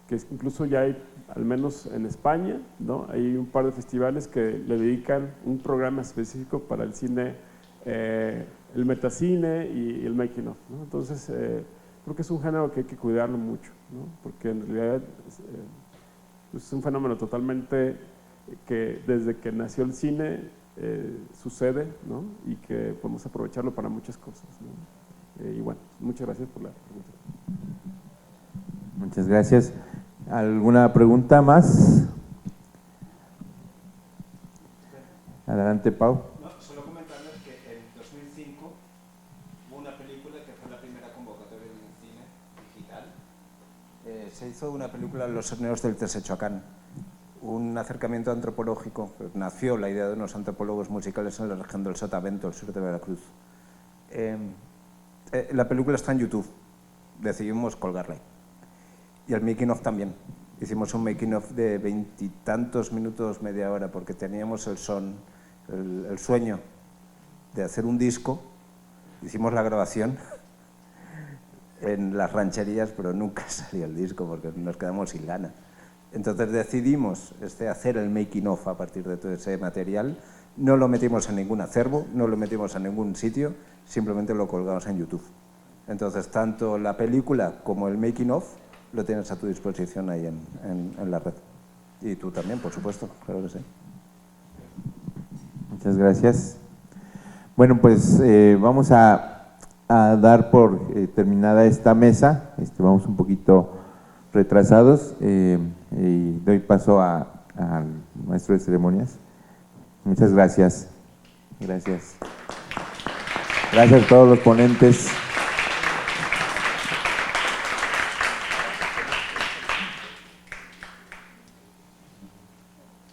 que incluso ya hay, al menos en España, ¿no? Hay un par de festivales que le dedican un programa específico para el cine, el metacine y el making of, ¿no? Entonces, creo que es un género que hay que cuidarlo mucho, ¿no? Porque en realidad es un fenómeno totalmente que desde que nació el cine sucede, ¿no? Y que podemos aprovecharlo para muchas cosas, ¿no? Y bueno, muchas gracias por la pregunta. Muchas gracias. ¿Alguna pregunta más? Adelante, Pau. No, solo comentarles que en 2005 hubo una película que fue la primera convocatoria en el cine digital. Se hizo una película, Los Sonidos del Tesechoacán, un acercamiento antropológico. Nació la idea de unos antropólogos musicales en la región del Sotavento, el sur de Veracruz. La película está en YouTube, decidimos colgarla. Y el making of también. Hicimos un making of de 20 y tantos minutos, media hora, porque teníamos el sueño de hacer un disco. Hicimos la grabación en las rancherías, pero nunca salió el disco porque nos quedamos sin lana. Entonces decidimos hacer el making of a partir de todo ese material. No lo metimos en ningún acervo, no lo metimos en ningún sitio, simplemente lo colgamos en YouTube. Entonces, tanto la película como el making of lo tienes a tu disposición ahí en la red. Y tú también, por supuesto, claro que sí. Muchas gracias. Bueno, pues vamos a dar por terminada esta mesa. Vamos un poquito retrasados y doy paso al maestro de ceremonias. Muchas gracias. Gracias. Gracias a todos los ponentes.